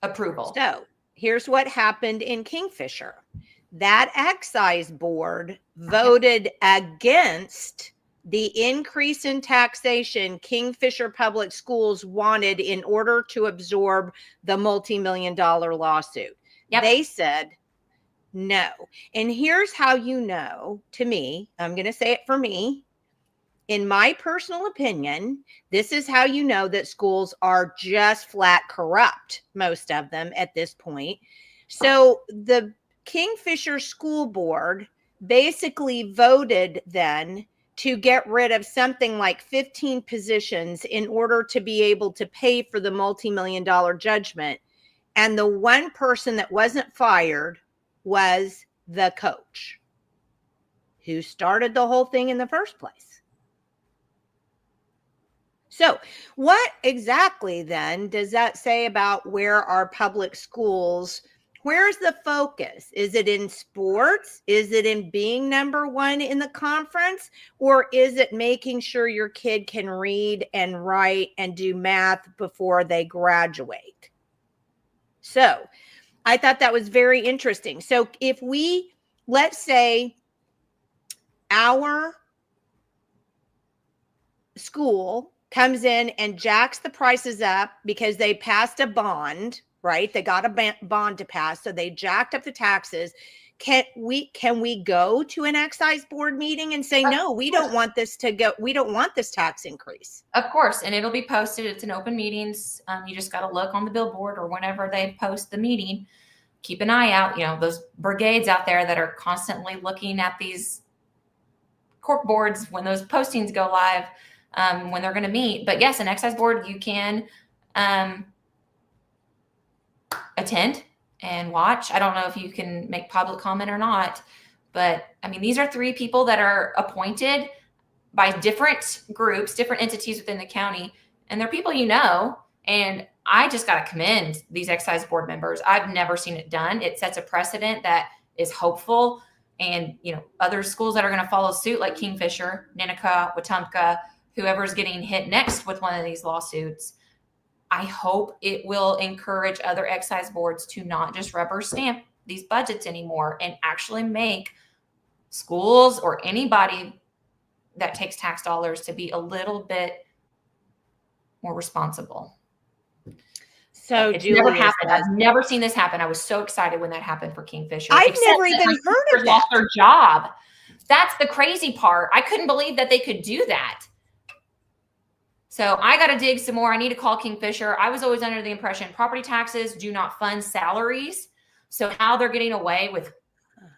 Speaker 3: approval.
Speaker 1: So here's what happened in Kingfisher. That excise board voted against the increase in taxation Kingfisher Public Schools wanted in order to absorb the multi-million-dollar lawsuit.
Speaker 3: Yep.
Speaker 1: They said no. And here's how you know, to me, I'm going to say it for me. In my personal opinion, this is how you know that schools are just flat corrupt, most of them at this point. So the Kingfisher School Board basically voted then to get rid of something like 15 positions in order to be able to pay for the multi-million-dollar judgment. And the one person that wasn't fired was the coach who started the whole thing in the first place. So what exactly then does that say about where our public schools, where's the focus? Is it in sports? Is it in being number one in the conference? Or is it making sure your kid can read and write and do math before they graduate? So I thought that was very interesting. So if we, let's say our school comes in and jacks the prices up because they passed a bond, right? They got a bond to pass. So they jacked up the taxes. Can we go to an excise board meeting and say, no, we don't want this to go. We don't want this tax increase.
Speaker 3: Of course. And it'll be posted. It's an open meetings. You just got to look on the billboard or whenever they post the meeting, keep an eye out, those brigades out there that are constantly looking at these cork boards when those postings go live, when they're going to meet. But yes, an excise board, you can attend and watch. I don't know if you can make public comment or not, but I mean, these are 3 people that are appointed by different groups, different entities within the county, and they're people and I just got to commend these excise board members. I've never seen it done. It sets a precedent that is hopeful, and other schools that are going to follow suit, like Kingfisher, Ninnekah, Wetumpka, whoever's getting hit next with one of these lawsuits. I hope it will encourage other excise boards to not just rubber stamp these budgets anymore and actually make schools or anybody that takes tax dollars to be a little bit more responsible.
Speaker 1: So
Speaker 3: it's never happened. I've never seen this happen. I was so excited when that happened for Kingfisher.
Speaker 1: I've never even heard of that.
Speaker 3: Lost their job. That's the crazy part. I couldn't believe that they could do that. So I got to dig some more. I need to call Kingfisher. I was always under the impression property taxes do not fund salaries. So how they're getting away with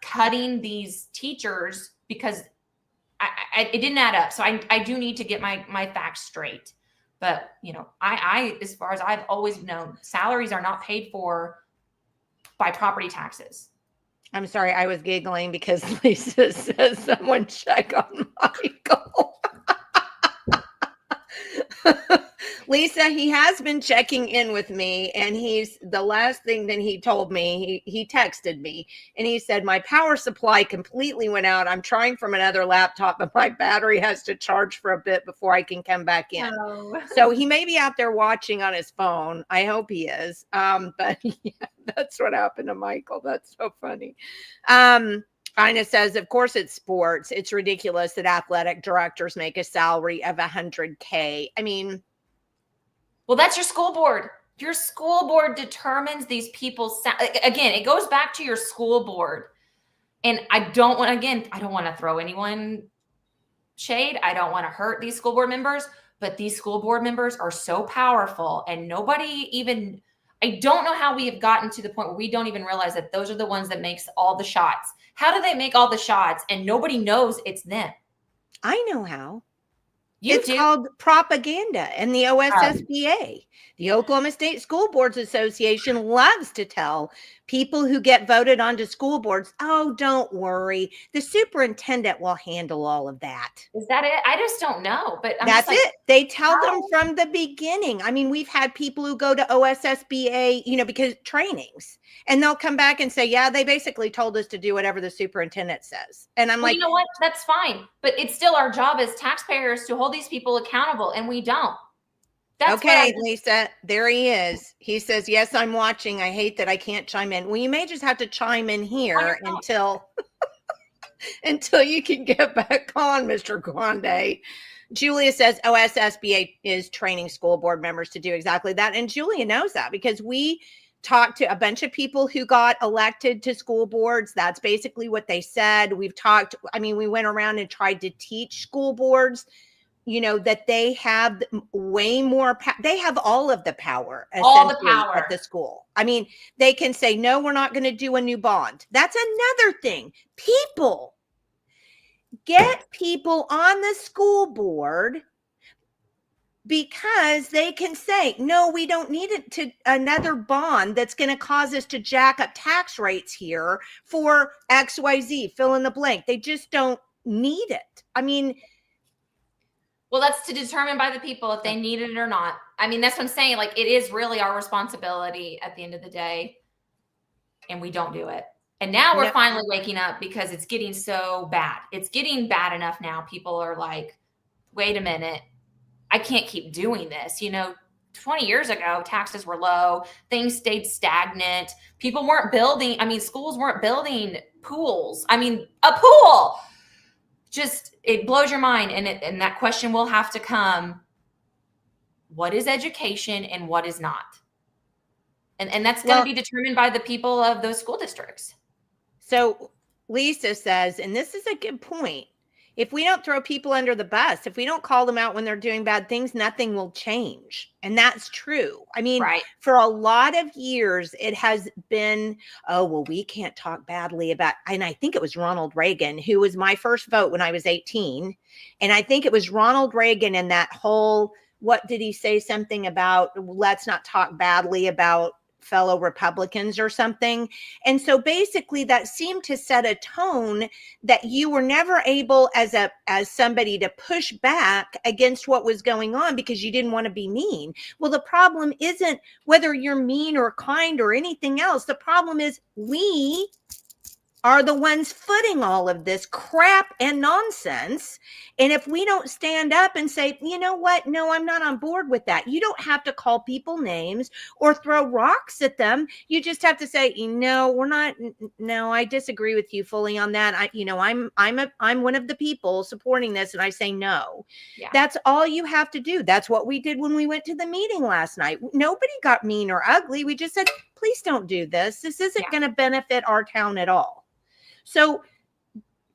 Speaker 3: cutting these teachers, because it didn't add up. So I do need to get my facts straight. But, I, as far as I've always known, salaries are not paid for by property taxes.
Speaker 1: I'm sorry. I was giggling because Lisa says someone check on Michael. Lisa, he has been checking in with me, and he's the last thing that he told me, he texted me and he said, my power supply completely went out. I'm trying from another laptop, but my battery has to charge for a bit before I can come back in. Oh. So he may be out there watching on his phone. I hope he is. But yeah, that's what happened to Michael. That's so funny. Ina says, of course it's sports. It's ridiculous that athletic directors make a salary of $100K. I mean,
Speaker 3: well, that's your school board. Your school board determines these people's again, it goes back to your school board. And I don't want to throw anyone shade. I don't want to hurt these school board members, but these school board members are so powerful, and I don't know how we have gotten to the point where we don't even realize that those are the ones that makes all the shots. How do they make all the shots and nobody knows it's them?
Speaker 1: I know how. It's called propaganda, and the OSSBA, the Oklahoma State School Boards Association, loves to tell people who get voted onto school boards, oh, don't worry, the superintendent will handle all of that.
Speaker 3: Is that it? I just don't know. But
Speaker 1: that's it. They tell them from the beginning. I mean, we've had people who go to OSSBA, because trainings, and they'll come back and say, yeah, they basically told us to do whatever the superintendent says. And I'm like,
Speaker 3: you know what? That's fine. But it's still our job as taxpayers to hold these people accountable, and we don't.
Speaker 1: That's okay, Lisa, there he is. He says, yes, I'm watching. I hate that I can't chime in. Well, you may just have to chime in here until until you can get back on, Mr. Grande. Julia says OSSBA is training school board members to do exactly that. And Julia knows that because we talked to a bunch of people who got elected to school boards. That's basically what they said. We went around and tried to teach school boards, that they have way more, they have all of the power,
Speaker 3: all the power
Speaker 1: at the school. I mean, they can say, no, we're not going to do a new bond. That's another thing. People, get people on the school board because they can say, no, we don't need another bond that's going to cause us to jack up tax rates here for XYZ, fill in the blank. They just don't need it. I mean,
Speaker 3: well, that's to determine by the people if they need it or not. I mean, that's what I'm saying. Like, it is really our responsibility at the end of the day, and we don't do it. And now we're finally waking up because it's getting so bad. It's getting bad enough now. People are like, wait a minute, I can't keep doing this. 20 years ago, taxes were low. Things stayed stagnant. People weren't building. I mean, schools weren't building pools. I mean, a pool. Just, it blows your mind. And that question will have to come. What is education and what is not? And that's going to be determined by the people of those school districts.
Speaker 1: So Lisa says, and this is a good point, if we don't throw people under the bus, if we don't call them out when they're doing bad things, nothing will change. And that's true. I mean, for a lot of years, it has been, oh, well, we can't talk badly about, and I think it was Ronald Reagan, who was my first vote when I was 18. And I think it was Ronald Reagan and that whole, what did he say? Something about, let's not talk badly about fellow Republicans or something. And so basically that seemed to set a tone that you were never able as somebody to push back against what was going on because you didn't want to be mean. Well, the problem isn't whether you're mean or kind or anything else. The problem is we are the ones footing all of this crap and nonsense. And if we don't stand up and say, you know what? No, I'm not on board with that. You don't have to call people names or throw rocks at them. You just have to say, we're not. No, I disagree with you fully on that. I'm one of the people supporting this. And I say no. Yeah. That's all you have to do. That's what we did when we went to the meeting last night. Nobody got mean or ugly. We just said, please don't do this. This isn't going to benefit our town at all. So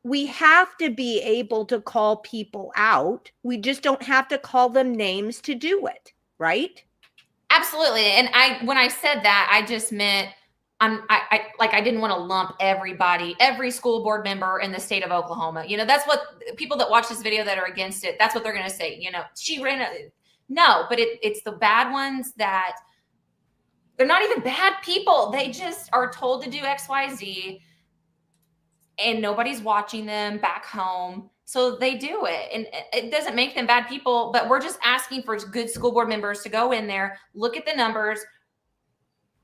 Speaker 1: we have to be able to call people out. We just don't have to call them names to do it, right?
Speaker 3: Absolutely. And when I said that, I just meant I didn't want to lump every school board member in the state of Oklahoma. That's what people that watch this video that are against it, that's what they're going to say. She ran no, but it's the bad ones that they're not even bad people. They just are told to do X, Y, Z. And nobody's watching them back home. So they do it. And it doesn't make them bad people, but we're just asking for good school board members to go in there, look at the numbers,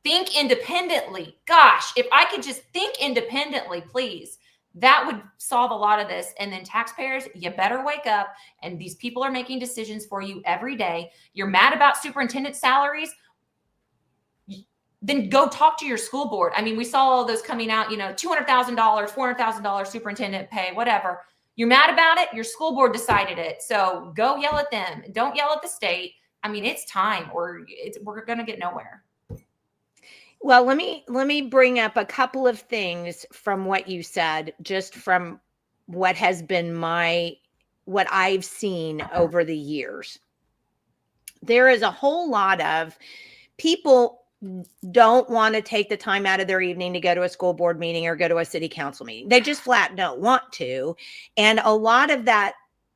Speaker 3: think independently. Gosh, if I could just think independently, please, that would solve a lot of this. And then taxpayers, you better wake up. And these people are making decisions for you every day. You're mad about superintendent salaries, then go talk to your school board. I mean, we saw all those coming out, $200,000, $400,000 superintendent pay, whatever. You're mad about it. Your school board decided it. So go yell at them. Don't yell at the state. I mean, it's time or we're going to get nowhere.
Speaker 1: Well, let me bring up a couple of things from what you said, just from what has been what I've seen over the years. There is a whole lot of people don't want to take the time out of their evening to go to a school board meeting or go to a city council meeting. They just flat don't want to. And a lot of that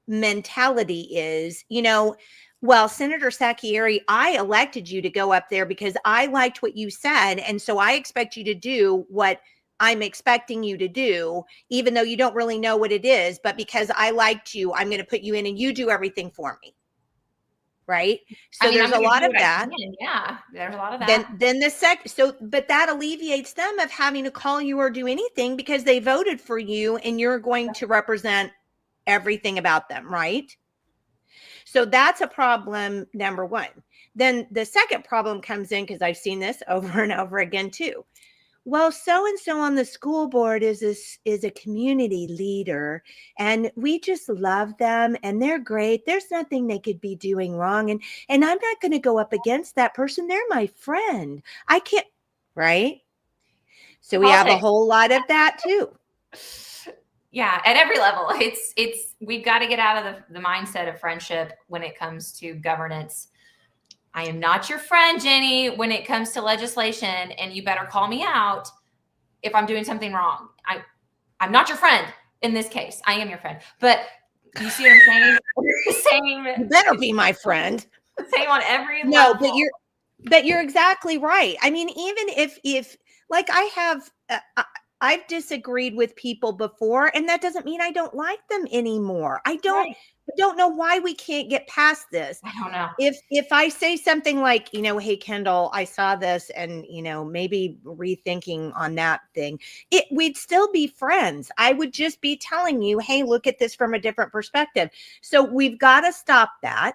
Speaker 1: mentality is, well, Senator Sacchieri, I elected you to go up there because I liked what you said. And so I expect you to do what I'm expecting you to do, even though you don't really know what it is. But because I liked you, I'm going to put you in and you do everything for me. Right. So there's a lot of that.
Speaker 3: Yeah, there's a lot of that.
Speaker 1: Then but that alleviates them of having to call you or do anything because they voted for you and you're going to represent everything about them. Right. So that's a problem, number one. Then the second problem comes in because I've seen this over and over again, too. well, so and so on the school board is a community leader, and we just love them, and they're great. There's nothing they could be doing wrong, and I'm not going to go up against that person. They're my friend. I can't, right? So we have a whole lot of that too.
Speaker 3: Yeah, at every level. It's we've got to get out of the mindset of friendship when it comes to governance. I am not your friend, Jenny, when it comes to legislation, and you better call me out if I'm doing something wrong. I'm not your friend in this case. I am your friend. But you see what I'm saying?
Speaker 1: You better be my friend.
Speaker 3: Same on every
Speaker 1: level.
Speaker 3: No,
Speaker 1: but you're exactly right. I mean, even if like I've disagreed with people before, and that doesn't mean I don't like them anymore. I don't know why we can't get past this.
Speaker 3: I don't know.
Speaker 1: If I say something like, hey, Kendall, I saw this, and, maybe rethinking on that thing, we'd still be friends. I would just be telling you, hey, look at this from a different perspective. So we've got to stop that.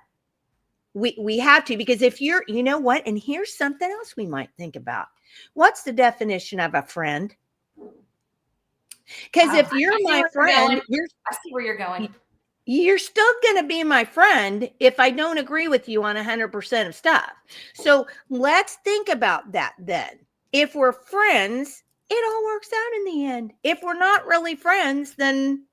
Speaker 1: We have to, because if you're, what? And here's something else we might think about. What's the definition of a friend? Because if you're my friend,
Speaker 3: I see where you're going.
Speaker 1: You're still going to be my friend if I don't agree with you on 100% of stuff. So let's think about that then. If we're friends, it all works out in the end. If we're not really friends, then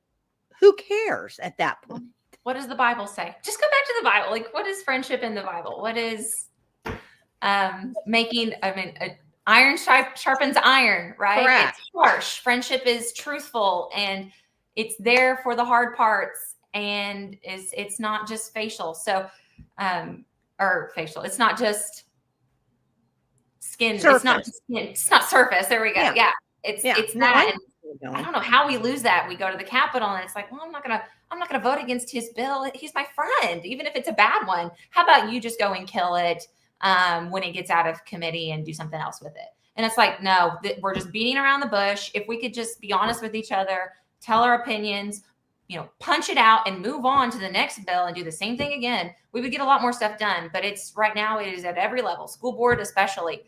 Speaker 1: who cares at that point?
Speaker 3: What does the Bible say? Just go back to the Bible. Like, what is friendship in the Bible? What is iron sharpens iron, right?
Speaker 1: Correct.
Speaker 3: It's harsh. Friendship is truthful, and it's there for the hard parts, and it's not just facial. So, or facial. It's not just skin.
Speaker 1: Surface.
Speaker 3: It's not just skin. It's not surface. There we go. Yeah. It's that. I don't know how we lose that. We go to the Capitol, and it's like, well, I'm not gonna vote against his bill. He's my friend, even if it's a bad one. How about you just go and kill it when it gets out of committee and do something else with it? And it's like, no, we're just beating around the bush. If we could just be honest with each other, tell our opinions, punch it out and move on to the next bill and do the same thing again, we would get a lot more stuff done. But right now it is at every level, school board especially.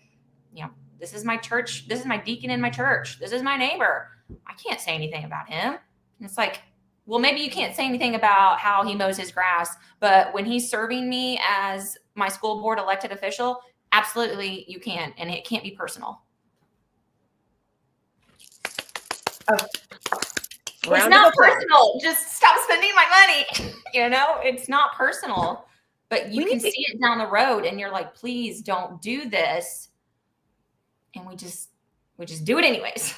Speaker 3: This is my church. This is my deacon in my church. This is my neighbor. I can't say anything about him. And it's like, well, maybe you can't say anything about how he mows his grass, but when he's serving me as my school board elected official, absolutely you can, and it can't be personal. Oh. It's not personal. Just stop spending my money. It's not personal, but you can see it down the road, and you're like, please don't do this. And we just do it anyways.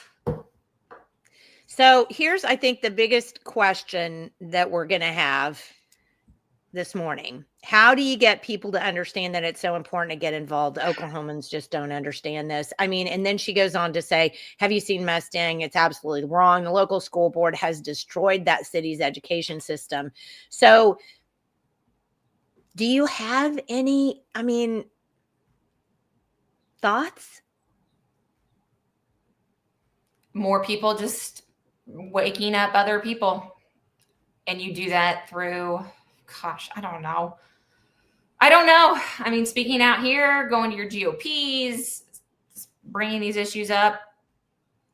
Speaker 1: So here's, I think, the biggest question that we're going to have this morning. How do you get people to understand that it's so important to get involved? Oklahomans just don't understand this. I mean, and then she goes on to say, have you seen Mustang? It's absolutely wrong. The local school board has destroyed that city's education system. So do you have any, thoughts?
Speaker 3: More people just waking up other people, and you do that through, I don't know. Speaking out here, going to your GOPs, bringing these issues up.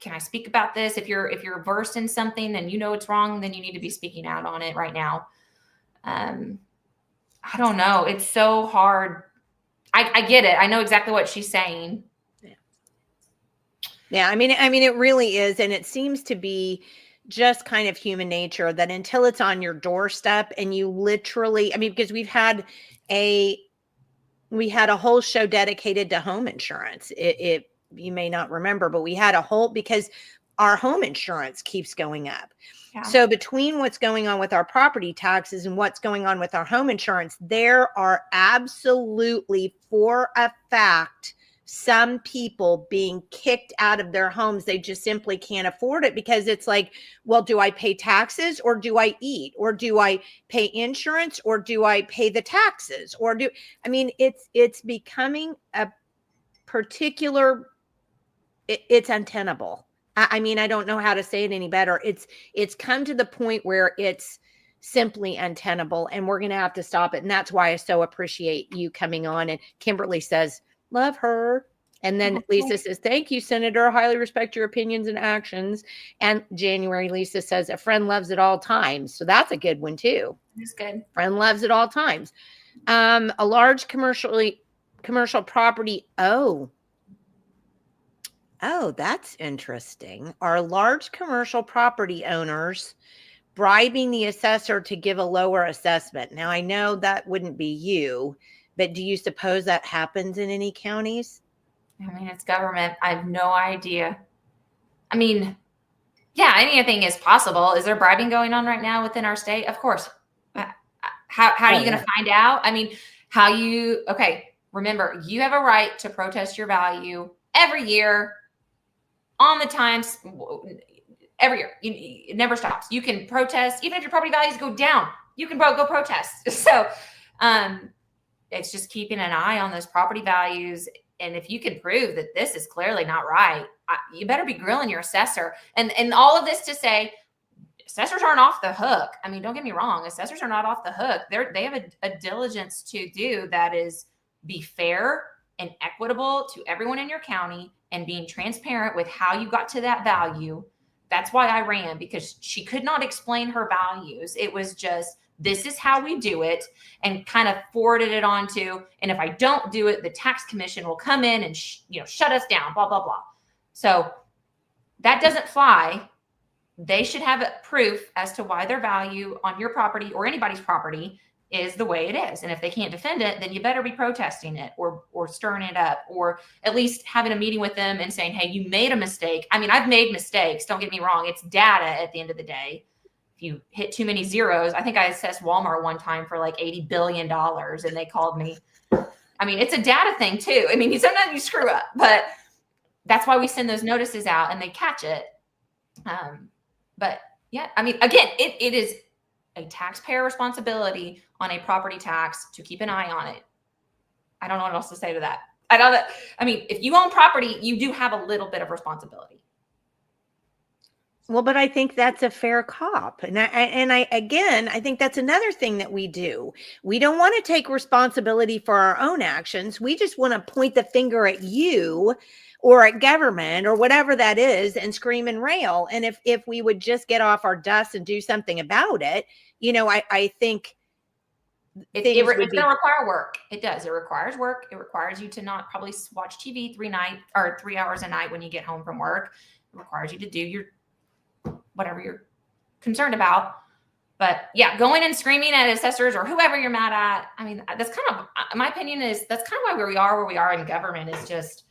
Speaker 3: Can I speak about this? If you're versed in something and it's wrong, then you need to be speaking out on it right now. I don't know. It's so hard. I get it. I know exactly what she's saying.
Speaker 1: Yeah, it really is. And it seems to be just kind of human nature that until it's on your doorstep and you literally, because we had a whole show dedicated to home insurance. You may not remember, but we had because our home insurance keeps going up. Yeah. So between what's going on with our property taxes and what's going on with our home insurance, there are absolutely, for a fact, some people being kicked out of their homes. They just simply can't afford it, because it's like, well, do I pay taxes, or do I eat, or do I pay insurance, or do I pay the taxes, or it's becoming a particular, it's untenable. I don't know how to say it any better. It's come to the point where it's simply untenable, and we're going to have to stop it. And that's why I so appreciate you coming on. And Kimberly says, love her. And then Lisa says, thank you, Senator. I highly respect your opinions and actions. And January, Lisa says, a friend loves at all times. So that's a good one too.
Speaker 3: That's good.
Speaker 1: Friend loves at all times. A large commercial property. Oh, that's interesting. Are large commercial property owners bribing the assessor to give a lower assessment? Now, I know that wouldn't be you, but do you suppose that happens in any counties?
Speaker 3: I mean, it's government. I have no idea. I mean, yeah, anything is possible. Is there bribing going on right now within our state? Of course. How are you going to find out? I mean, remember, you have a right to protest your value every year on the times, every year. It never stops. You can protest, even if your property values go down, you can go protest. So it's just keeping an eye on those property values. And if you can prove that this is clearly not right, you better be grilling your assessor. And all of this to say, assessors aren't off the hook. I mean, don't get me wrong. Assessors are not off the hook. They have a diligence to do that is be fair and equitable to everyone in your county and being transparent with how you got to that value. That's why I ran, because she could not explain her values. It was just, this is how we do it, and kind of forwarded it on to, and if I don't do it, the tax commission will come in and shut us down, blah, blah, blah. So that doesn't fly. They should have proof as to why their value on your property or anybody's property is the way it is. And if they can't defend it, then you better be protesting it or stirring it up, or at least having a meeting with them and saying, hey, you made a mistake. I mean, I've made mistakes. Don't get me wrong. It's data at the end of the day. If you hit too many zeros, I think I assessed Walmart one time for like $80 billion and they called me. I mean, it's a data thing too. I mean, sometimes you screw up, but that's why we send those notices out and they catch it. But yeah, I mean, again, it is a taxpayer responsibility on a property tax to keep an eye on it. I don't know what else to say to that. I mean, if you own property, you do have a little bit of responsibility.
Speaker 1: Well, but I think that's a fair cop. And I think that's another thing that we do. We don't want to take responsibility for our own actions. We just want to point the finger at you or at government or whatever that is and scream and rail. And if we would just get off our dust and do something about it, I think
Speaker 3: it's going to require work. It does. It requires work. It requires you to not probably watch TV 3 hours a night when you get home from work. It requires you to do whatever you're concerned about. But yeah, going and screaming at assessors or whoever you're mad at, I mean, that's kind of, my opinion is that's kind of why we are where we are in government, is just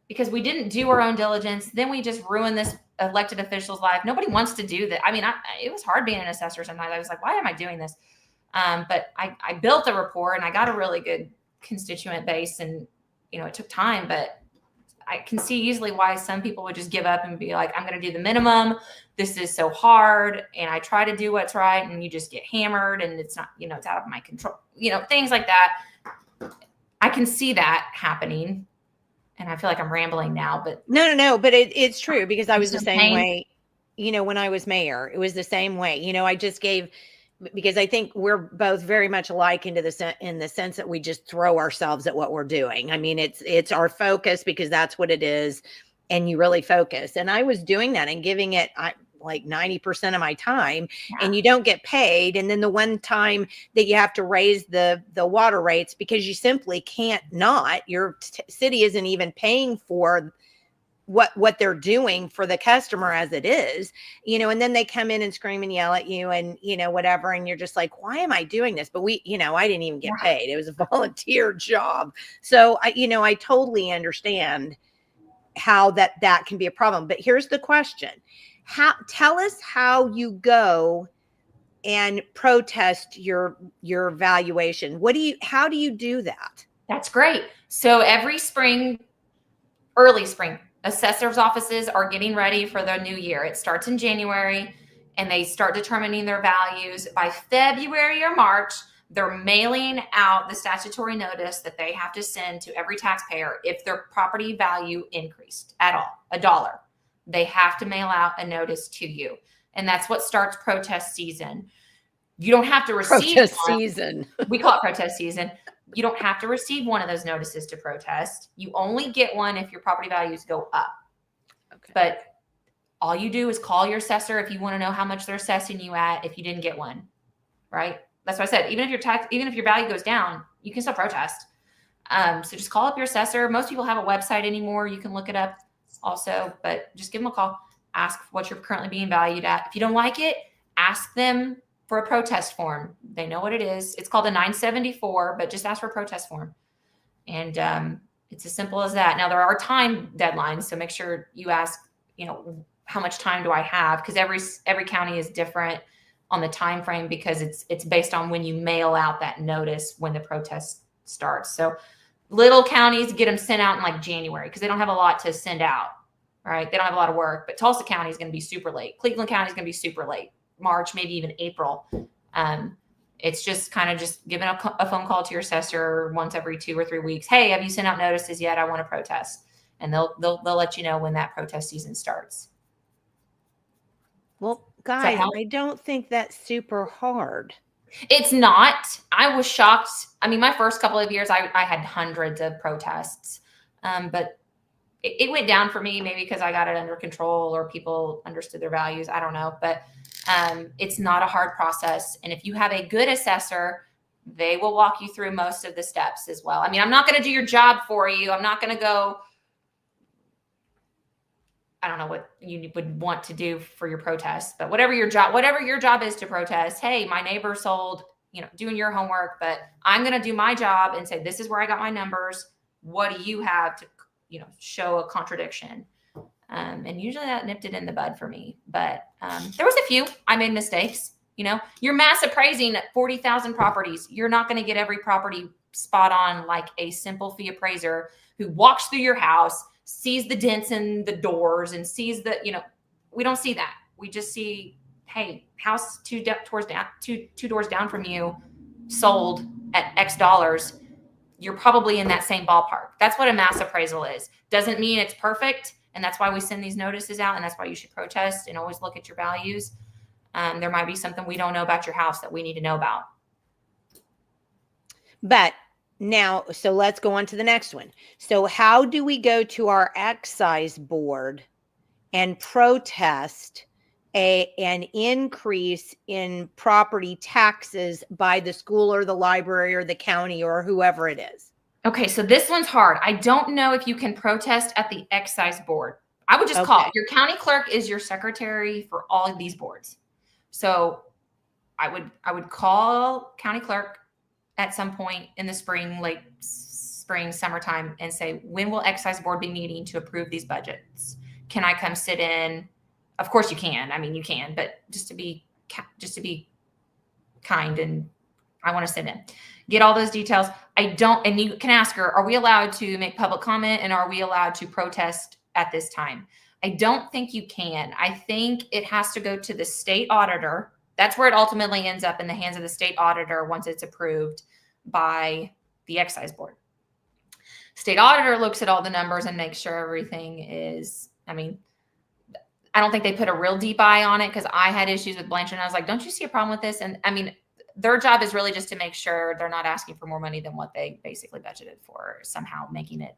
Speaker 3: because we didn't do our own diligence. Then we just ruined this elected official's life. Nobody wants to do that. I mean, it was hard being an assessor sometimes. I was like, why am I doing this? But I built a rapport and I got a really good constituent base, and, it took time, but I can see easily why some people would just give up and be like, I'm going to do the minimum. This is so hard. And I try to do what's right. And you just get hammered and it's not, it's out of my control, things like that. I can see that happening. And I feel like I'm rambling now, but
Speaker 1: no, but it's true, because I was the same way, when I was mayor, it was the same way, I just gave, because I think we're both very much alike in the sense that we just throw ourselves at what we're doing. I mean, it's our focus because that's what it is. And you really focus. And I was doing that and giving it like 90% of my time, and you don't get paid. And then the one time that you have to raise the water rates because you simply can't not, your city isn't even paying for what they're doing for the customer as it is, and then they come in and scream and yell at you and, whatever. And you're just like, why am I doing this? But I didn't even get paid. It was a volunteer job. So I totally understand how that can be a problem. But here's the question. Tell us how you go and protest your valuation. How do you do that?
Speaker 3: That's great. So every spring, early spring, assessors' offices are getting ready for the new year. It starts in January and they start determining their values. By February or March, they're mailing out the statutory notice that they have to send to every taxpayer if their property value increased at all, $1. They have to mail out a notice to you. And that's what starts protest season. You don't have to receive
Speaker 1: protest season.
Speaker 3: We call it protest season. You don't have to receive one of those notices to protest. You only get one if your property values go up.
Speaker 1: Okay.
Speaker 3: But all you do is call your assessor if you want to know how much they're assessing you at if you didn't get one, right? That's what I said. Even if your value goes down, you can still protest. So just call up your assessor. Most people have a website anymore. You can look it up also, but just give them a call. Ask what you're currently being valued at. If you don't like it, ask them for a protest form. They know what it is. It's called a 974, but just ask for a protest form. And it's as simple as that. Now, there are time deadlines, so make sure you ask, how much time do I have? Because every county is different on the time frame, because it's based on when you mail out that notice when the protest starts. So little counties get them sent out in like January because they don't have a lot to send out, right? They don't have a lot of work. But Tulsa County is going to be super late. Cleveland County is going to be super late. March, maybe even April. It's just kind of just giving a phone call to your assessor once every 2 or 3 weeks. Hey, have you sent out notices yet? I want to protest. And they'll let you know when that protest season starts.
Speaker 1: Well, guys, I don't think that's super hard.
Speaker 3: It's not. I was shocked. I mean, my first couple of years, I had hundreds of protests, but it went down for me, maybe because I got it under control or people understood their values. I don't know, but it's not a hard process. And if you have a good assessor, they will walk you through most of the steps as well. I mean, I'm not going to do your job for you. I'm not going to go, I don't know what you would want to do for your protest, but whatever your job is to protest, hey, my neighbor sold, doing your homework, but I'm going to do my job and say, this is where I got my numbers. What do you have to, show a contradiction? And usually that nipped it in the bud for me, but there was a few, I made mistakes. You're mass appraising 40,000 properties. You're not going to get every property spot on like a simple fee appraiser who walks through your house, sees the dents in the doors and sees the, we don't see that. We just see, hey, house two doors down from you sold at X dollars. You're probably in that same ballpark. That's what a mass appraisal is. Doesn't mean it's perfect. And that's why we send these notices out. And that's why you should protest and always look at your values. There might be something we don't know about your house that we need to know about.
Speaker 1: But now, so let's go on to the next one. So how do we go to our excise board and protest an increase in property taxes by the school or the library or the county or whoever it is?
Speaker 3: Okay, so this one's hard. I don't know if you can protest at the excise board. I would just call. Your county clerk is your secretary for all of these boards. So I would call county clerk at some point in the spring, late spring, summertime, and say, when will excise board be meeting to approve these budgets? Can I come sit in? Of course you can. I mean, you can, but just to be kind, and I want to sit in, get all those details. And you can ask her, are we allowed to make public comment, and are we allowed to protest at this time? I don't think you can. I think it has to go to the state auditor. That's where it ultimately ends up, in the hands of the state auditor once it's approved by the excise board. State auditor looks at all the numbers and makes sure everything is, I don't think they put a real deep eye on it, because I had issues with Blanchard, and I was like, don't you see a problem with this? And their job is really just to make sure they're not asking for more money than what they basically budgeted for, somehow making it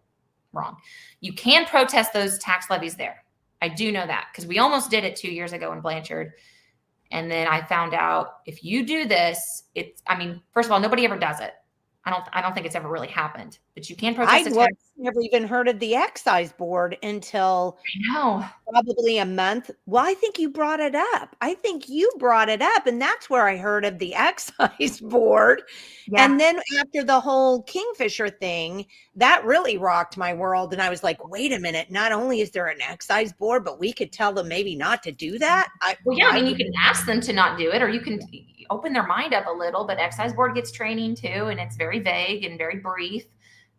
Speaker 3: wrong. You can protest those tax levies there. I do know that, because we almost did it 2 years ago in Blanchard. And then I found out, if you do this, first of all, nobody ever does it. I don't think it's ever really happened, but you can protest.
Speaker 1: I never even heard of the excise board until probably a month. Well, I think you brought it up. And that's where I heard of the excise board. Yeah. And then after the whole Kingfisher thing, that really rocked my world. And I was like, wait a minute, not only is there an excise board, but we could tell them maybe not to do that.
Speaker 3: You can ask them to not do it, or you can open their mind up a little, but excise board gets training too. And it's very vague and very brief.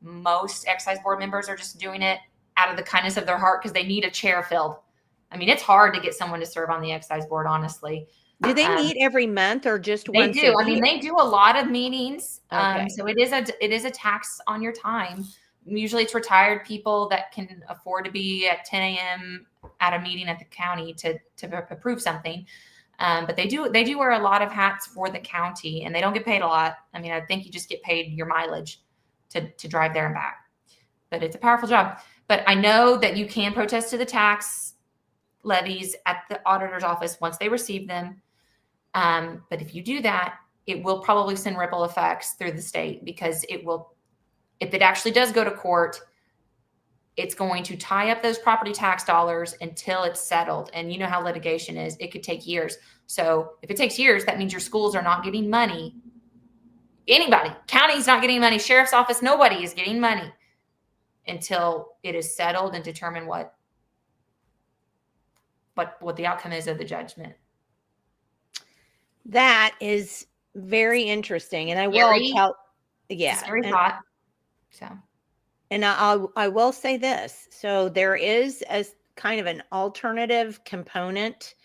Speaker 3: Most excise board members are just doing it out of the kindness of their heart because they need a chair filled. It's hard to get someone to serve on the excise board, honestly.
Speaker 1: Do they meet every month or just once?
Speaker 3: They do. They do a lot of meetings. Okay. So it is a tax on your time. Usually it's retired people that can afford to be at 10 a.m. at a meeting at the county to approve something. But they do wear a lot of hats for the county, and they don't get paid a lot. I mean, I think you just get paid your mileage to drive there and back. But it's a powerful job. But I know that you can protest to the tax levies at the auditor's office once they receive them. But if you do that, it will probably send ripple effects through the state, because it will, if it actually does go to court, it's going to tie up those property tax dollars until it's settled. And you know how litigation is. It could take years. So if it takes years, that means your schools are not getting money. Anybody, county's not getting money, sheriff's office, nobody is getting money until it is settled and determine what the outcome is of the judgment.
Speaker 1: That is very interesting. And I
Speaker 3: Scary.
Speaker 1: will tell, yeah.
Speaker 3: It's very hot. So.
Speaker 1: And I will say this. So there is a kind of an alternative component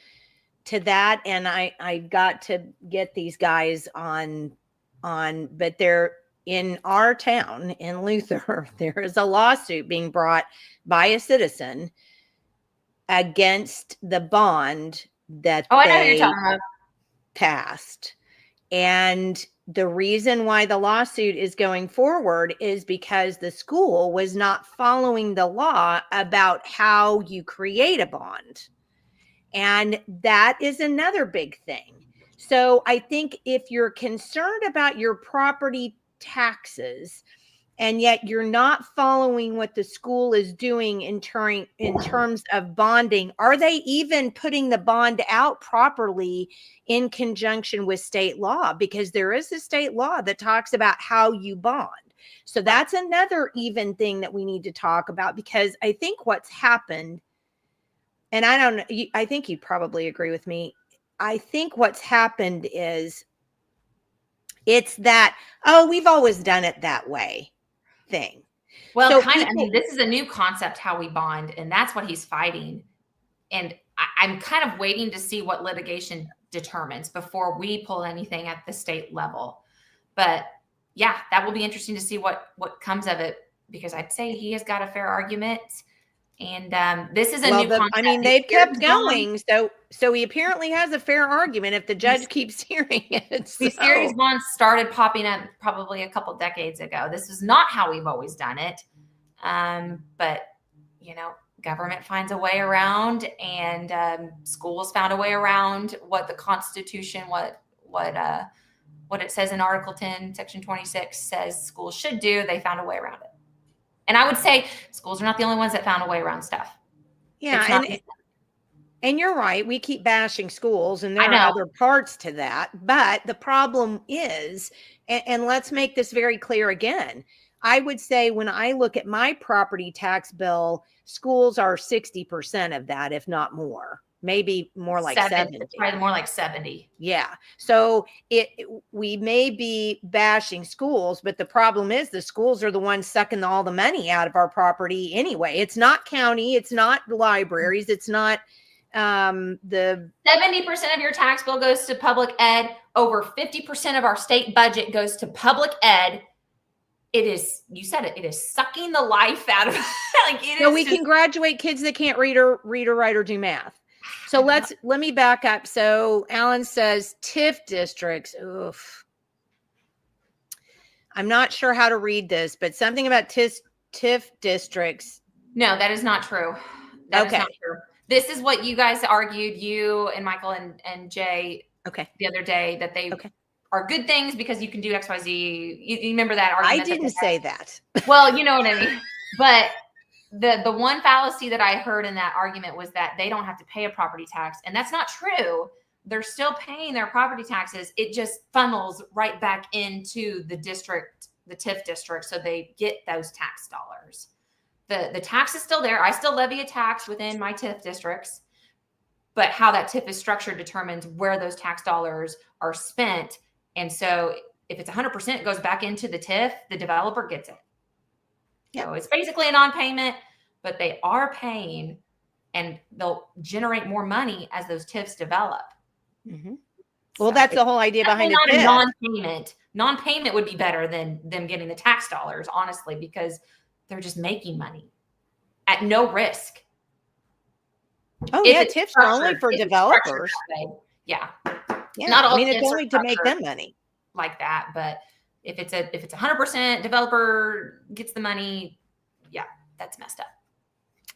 Speaker 1: to that. And I got to get these guys on, but they're in our town in Luther. There is a lawsuit being brought by a citizen against the bond that
Speaker 3: I know who you're talking about.
Speaker 1: Passed. And the reason why the lawsuit is going forward is because the school was not following the law about how you create a bond. And that is another big thing. So I think if you're concerned about your property taxes, and yet you're not following what the school is doing in terms of bonding, are they even putting the bond out properly in conjunction with state law? Because there is a state law that talks about how you bond. So that's another even thing that we need to talk about, because I think what's happened, and I don't know, I think you'd probably agree with me. I think what's happened is it's that, oh, we've always done it that way thing.
Speaker 3: Well,
Speaker 1: so
Speaker 3: kind of, I mean, this is a new concept, how we bond, and that's what he's fighting. And I'm kind of waiting to see what litigation determines before we pull anything at the state level. But yeah, that will be interesting to see what comes of it, because I'd say he has got a fair argument. And this is a new concept.
Speaker 1: I mean, they've kept going. So he apparently has a fair argument if the judge keeps hearing it. So.
Speaker 3: These series bonds started popping up probably a couple decades ago. This is not how we've always done it. But, you know, government finds a way around, and schools found a way around what the Constitution, what it says in Article 10, Section 26 says schools should do. They found a way around it. And I would say schools are not the only ones that found a way around stuff.
Speaker 1: Yeah. And you're right. We keep bashing schools, and there are other parts to that. But the problem is, and let's make this very clear again, I would say when I look at my property tax bill, schools are 60% of that, if not more. Maybe more like 70.
Speaker 3: It's probably more like 70.
Speaker 1: Yeah. So we may be bashing schools, but the problem is the schools are the ones sucking all the money out of our property anyway. It's not county. It's not libraries. It's not the
Speaker 3: 70% of your tax bill goes to public ed. Over 50% of our state budget goes to public ed. It is, you said it, it is sucking the life out of like it.
Speaker 1: So we can graduate kids that can't read or write or do math. So let me back up. So Alan says TIF districts. Oof. I'm not sure how to read this, but something about TIF districts.
Speaker 3: No, that is not true. That is not true. This is what you guys argued, you and Michael and Jay, the other day, that they are good things because you can do X, Y, Z. You remember that argument?
Speaker 1: I didn't say that.
Speaker 3: Well, you know what I mean. But the one fallacy that I heard in that argument was that they don't have to pay a property tax. And that's not true. They're still paying their property taxes. It just funnels right back into the district, the TIF district. So they get those tax dollars. The tax is still there. I still levy a tax within my TIF districts. But how that TIF is structured determines where those tax dollars are spent. And so if it's 100%, it goes back into the TIF, the developer gets it.
Speaker 1: Yep.
Speaker 3: So it's basically a non-payment, but they are paying, and they'll generate more money as those TIFs develop.
Speaker 1: Mm-hmm. Well, that's the whole idea behind it.
Speaker 3: A non-payment. Non-payment would be better than them getting the tax dollars, honestly, because they're just making money at no risk.
Speaker 1: Oh, yeah, TIFs are only for developers.
Speaker 3: Yeah.
Speaker 1: Yeah.
Speaker 3: Not all
Speaker 1: I mean, it's
Speaker 3: TIFs are
Speaker 1: only to make
Speaker 3: structured
Speaker 1: them money.
Speaker 3: like that, but if it's 100% developer gets the money, yeah, that's messed up.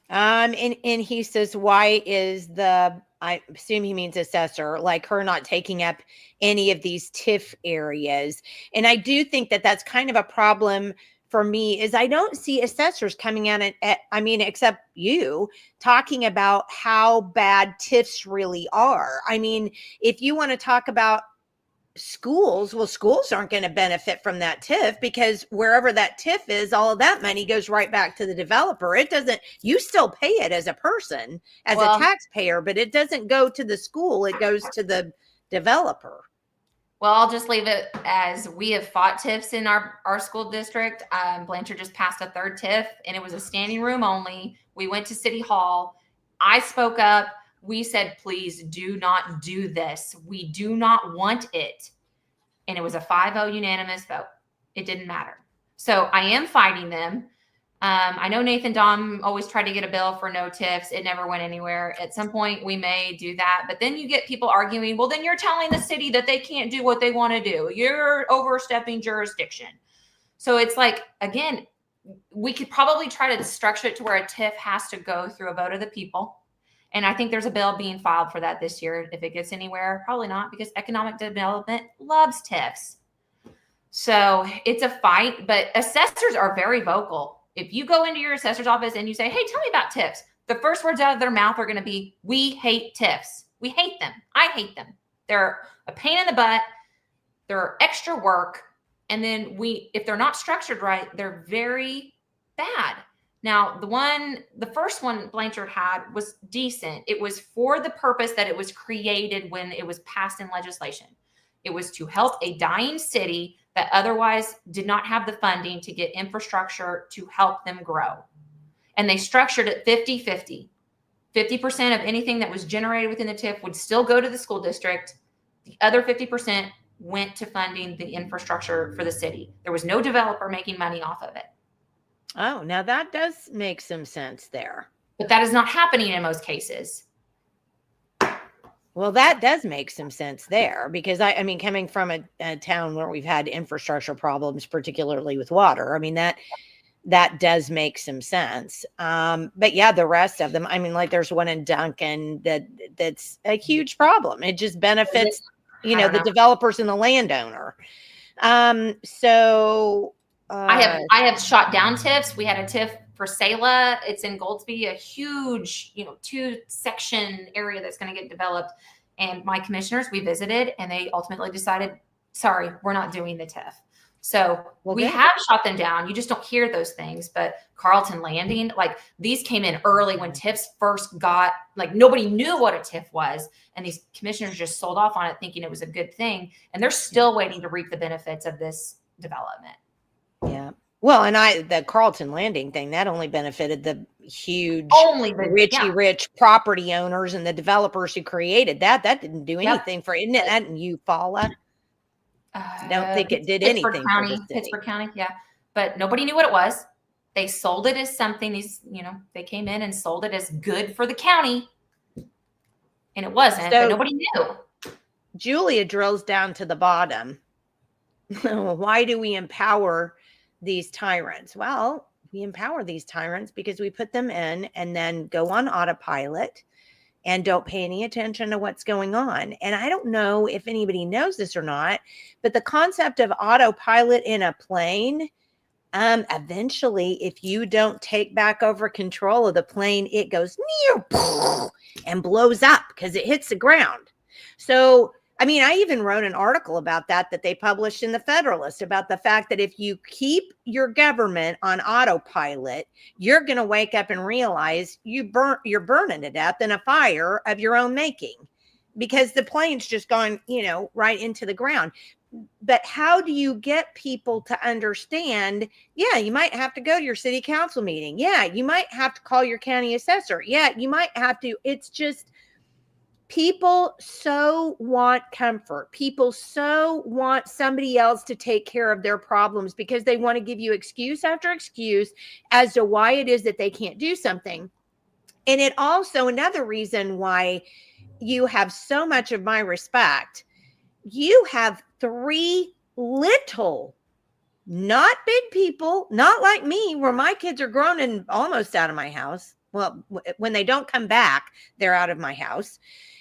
Speaker 1: And he says, why is I assume he means assessor, like her not taking up any of these TIF areas? And I do think that that's kind of a problem for me, is I don't see assessors coming out except you talking about how bad TIFs really are. I mean, if you want to talk about schools, well, schools aren't going to benefit from that TIF, because wherever that TIF is, all of that money goes right back to the developer. It doesn't, you still pay it as a person, as a taxpayer, but it doesn't go to the school. It goes to the developer.
Speaker 3: Well, I'll just leave it as we have fought TIFs in our school district. Blanchard just passed a third TIF, and it was a standing room only. We went to City Hall. I spoke up. We said, please do not do this. We do not want it. And it was a 5-0 unanimous vote. It didn't matter. So I am fighting them. I know Nathan Dom always tried to get a bill for no TIFs. It never went anywhere. At some point, we may do that. But then you get people arguing, well, then you're telling the city that they can't do what they want to do. You're overstepping jurisdiction. So it's like, again, we could probably try to structure it to where a TIF has to go through a vote of the people. And I think there's a bill being filed for that this year. If it gets anywhere, probably not, because economic development loves TIFs. So it's a fight, but assessors are very vocal. If you go into your assessor's office and you say, hey, tell me about TIFs, the first words out of their mouth are going to be, we hate TIFs. We hate them. I hate them. They're a pain in the butt. They're extra work. And then if they're not structured right, they're very bad. Now, the first one Blanchard had was decent. It was for the purpose that it was created when it was passed in legislation. It was to help a dying city that otherwise did not have the funding to get infrastructure to help them grow. And they structured it 50-50. 50% of anything that was generated within the TIF would still go to the school district. The other 50% went to funding the infrastructure for the city. There was no developer making money off of it.
Speaker 1: Oh, now that does make some sense there.
Speaker 3: But that is not happening in most cases.
Speaker 1: Well, that does make some sense there, because I mean, coming from a town where we've had infrastructure problems, particularly with water, I mean, that does make some sense. But yeah, the rest of them, I mean, like there's one in Duncan that's a huge problem. It just benefits, the developers and the landowner.
Speaker 3: I have shot down TIFs. We had a TIF for Sela. It's in Goldsby, a huge, 2-section area that's going to get developed. And my commissioners, we visited, and they ultimately decided, sorry, we're not doing the TIF. So we have shot them down. You just don't hear those things. But Carlton Landing, like these came in early when TIFs first got, like nobody knew what a TIF was. And these commissioners just sold off on it thinking it was a good thing. And they're still waiting to reap the benefits of this development.
Speaker 1: Yeah. Well, and the Carlton Landing thing, that only benefited the huge, rich property owners and the developers who created that. That didn't do anything for, isn't it? That in Eufaula? I don't think it did anything for the city.
Speaker 3: Pittsburgh County, yeah. But nobody knew what it was. They sold it as something, they came in and sold it as good for the county. And it wasn't, but nobody knew.
Speaker 1: Julia drills down to the bottom. Why do we empower these tyrants? Well, we empower these tyrants because we put them in and then go on autopilot and don't pay any attention to what's going on. And I don't know if anybody knows this or not, but the concept of autopilot in a plane, eventually, if you don't take back over control of the plane, it goes and blows up because it hits the ground. So, I mean, I even wrote an article about that they published in the Federalist about the fact that if you keep your government on autopilot, you're going to wake up and realize you're burning to death in a fire of your own making, because the plane's just gone, right into the ground. But how do you get people to understand? Yeah, you might have to go to your city council meeting. Yeah, you might have to call your county assessor. Yeah, you might have to. It's just, people so want comfort. People so want somebody else to take care of their problems because they want to give you excuse after excuse as to why it is that they can't do something. And it also, another reason why you have so much of my respect. You have 3 little, not big people, not like me, where my kids are grown and almost out of my house. Well, when they don't come back, they're out of my house.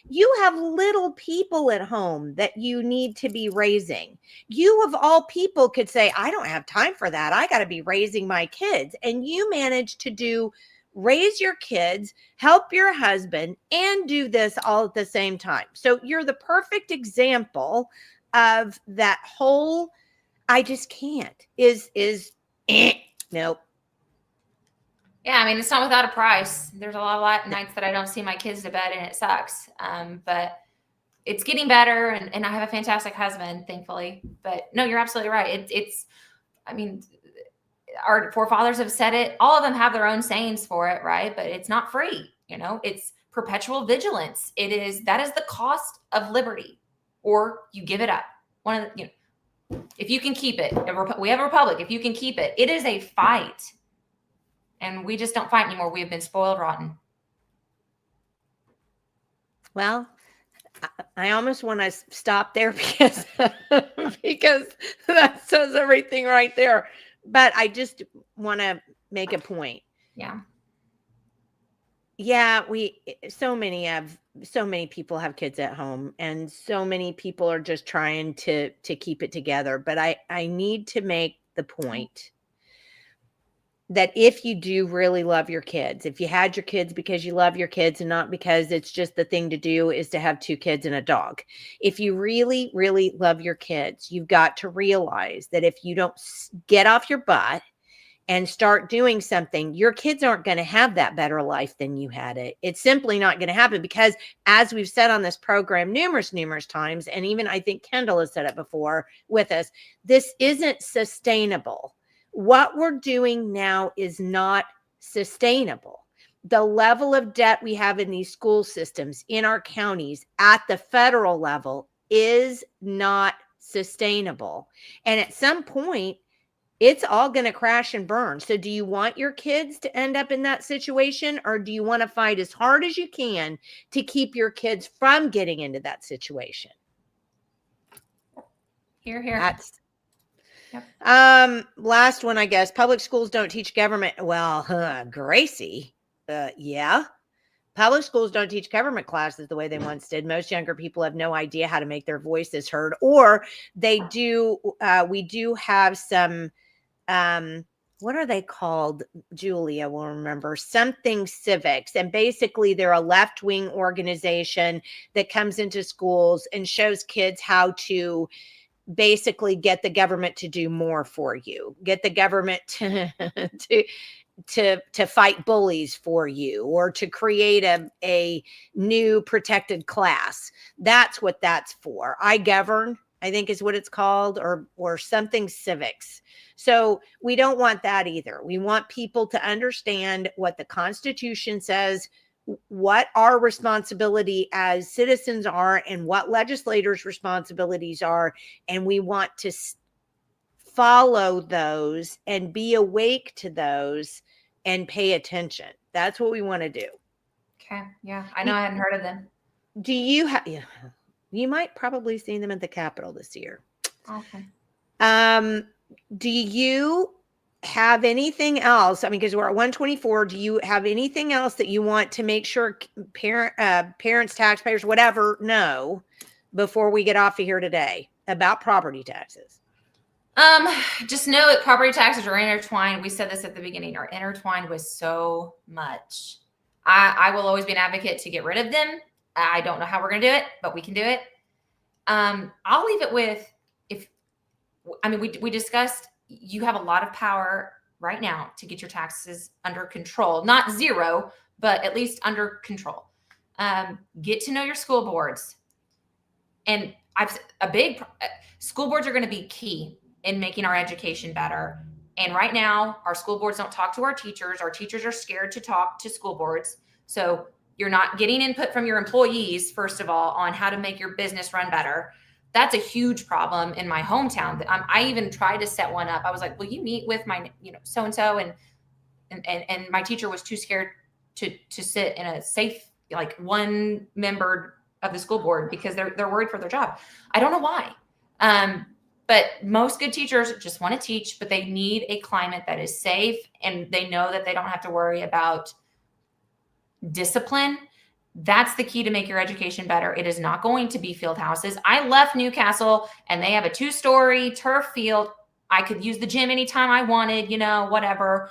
Speaker 1: You have little people at home that you need to be raising. You, of all people, could say, I don't have time for that. I got to be raising my kids. And you manage to raise your kids, help your husband, and do this all at the same time. So you're the perfect example of that whole I just can't nope.
Speaker 3: Yeah, I mean, it's not without a price. There's a lot of nights that I don't see my kids to bed, and it sucks. But it's getting better, and I have a fantastic husband, thankfully. But no, you're absolutely right. I mean, our forefathers have said it. All of them have their own sayings for it, right? But it's not free. It's perpetual vigilance. That is the cost of liberty, or you give it up. If you can keep it, we have a republic. If you can keep it, it is a fight. And we just don't fight anymore. We have been spoiled rotten.
Speaker 1: Well, I almost want to stop there because that says everything right there. But I just want to make a point.
Speaker 3: Yeah.
Speaker 1: Yeah, so many people have kids at home, and so many people are just trying to keep it together. But I need to make the point that if you do really love your kids, if you had your kids because you love your kids and not because it's just the thing to do is to have 2 kids and a dog. If you really, really love your kids, you've got to realize that if you don't get off your butt and start doing something, your kids aren't going to have that better life than you had it. It's simply not going to happen because, as we've said on this program numerous times, and even I think Kendal has said it before with us, this isn't sustainable. What we're doing now is not sustainable. The level of debt we have in these school systems, in our counties, at the federal level is not sustainable. And at some point, it's all going to crash and burn. So do you want your kids to end up in that situation, or do you want to fight as hard as you can to keep your kids from getting into that situation?
Speaker 3: Hear, hear.
Speaker 1: Yep. Last one, I guess. Public schools don't teach government. Well, Gracie. Yeah. Public schools don't teach government classes the way they once did. Most younger people have no idea how to make their voices heard, or they do. We do have some, what are they called? Julia will remember, something civics. And basically they're a left-wing organization that comes into schools and shows kids how to basically get the government to do more for you, get the government to fight bullies for you, or to create a new protected class. That's what that's for. I govern, I think is what it's called, or something civics. So we don't want that either. We want people to understand what the Constitution says, what our responsibility as citizens are, and what legislators' responsibilities are. And we want to follow those and be awake to those and pay attention. That's what we want to do.
Speaker 3: Okay. Yeah. I know I hadn't heard of them.
Speaker 1: Do you have, yeah, you might probably see them at the Capitol this year.
Speaker 3: Okay.
Speaker 1: Do you have anything else? I mean, because we're at 124. Do you have anything else that you want to make sure parents, taxpayers, whatever, know before we get off of here today about property taxes?
Speaker 3: Just know that property taxes are intertwined. We said this at the beginning, are intertwined with so much. I will always be an advocate to get rid of them. I don't know how we're going to do it, but we can do it. I'll leave it with, we discussed, you have a lot of power right now to get your taxes under control, not zero, but at least under control. Get to know your school boards. And school boards are going to be key in making our education better. And right now, our school boards don't talk to our teachers. Our teachers are scared to talk to school boards. So you're not getting input from your employees, first of all, on how to make your business run better. That's a huge problem in my hometown. I even tried to set one up. I was like, will you meet with my, so-and-so? And my teacher was too scared to sit in a safe, like, one-membered of the school board because they're worried for their job. I don't know why. But most good teachers just want to teach, but they need a climate that is safe and they know that they don't have to worry about discipline. That's the key to make your education better. It is not going to be field houses. I left Newcastle and they have a 2-story turf field. I could use the gym anytime I wanted, whatever.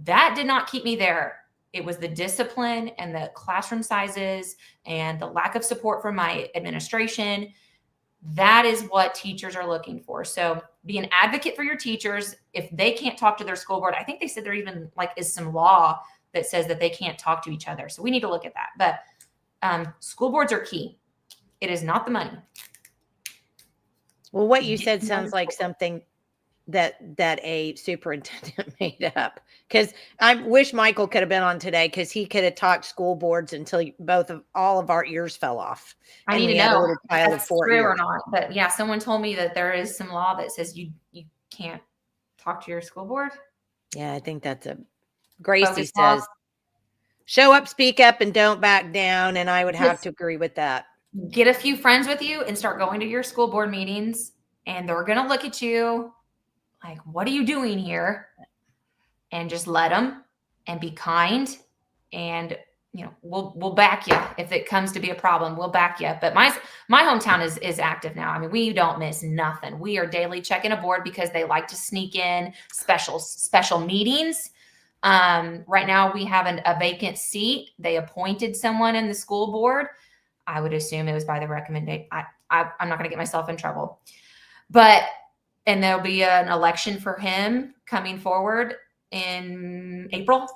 Speaker 3: That did not keep me there. It was the discipline and the classroom sizes and the lack of support from my administration. That is what teachers are looking for. So be an advocate for your teachers. If they can't talk to their school board, I think they said there even is some law that says that they can't talk to each other. So we need to look at that. But school boards are key. It is not the money.
Speaker 1: Well, what you said sounds like something that a superintendent made up, because I wish Michael could have been on today because he could have talked school boards until all of our ears fell off.
Speaker 3: I need to know if that's true or not. But yeah, someone told me that there is some law that says you can't talk to your school board.
Speaker 1: Yeah, I think that's Gracie says, show up, speak up, and don't back down. And I would have to agree with that.
Speaker 3: Get a few friends with you and start going to your school board meetings, and they're going to look at you like, what are you doing here? And just let them and be kind. And, we'll back you. If it comes to be a problem, we'll back you. But my hometown is active now. I mean, we don't miss nothing. We are daily checking a board because they like to sneak in special meetings. Right now we have a vacant seat. They appointed someone in the school board. I would assume it was by the recommendation. I'm not going to get myself in trouble, and there'll be an election for him coming forward in April.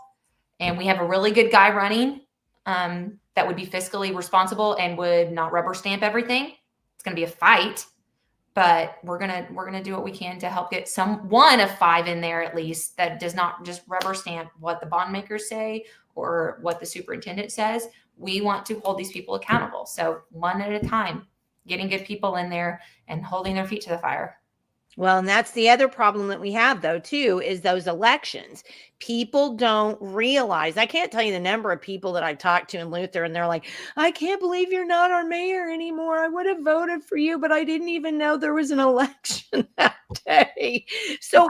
Speaker 3: And we have a really good guy running that would be fiscally responsible and would not rubber stamp everything. It's going to be a fight, but we're gonna do what we can to help get one of 5 in there at least that does not just rubber stamp what the bond makers say or what the superintendent says. We want to hold these people accountable. So one at a time, getting good people in there and holding their feet to the fire.
Speaker 1: Well, and that's the other problem that we have, though, too, is those elections. People don't realize. I can't tell you the number of people that I've talked to in Luther, and they're like, I can't believe you're not our mayor anymore. I would have voted for you, but I didn't even know there was an election that day. So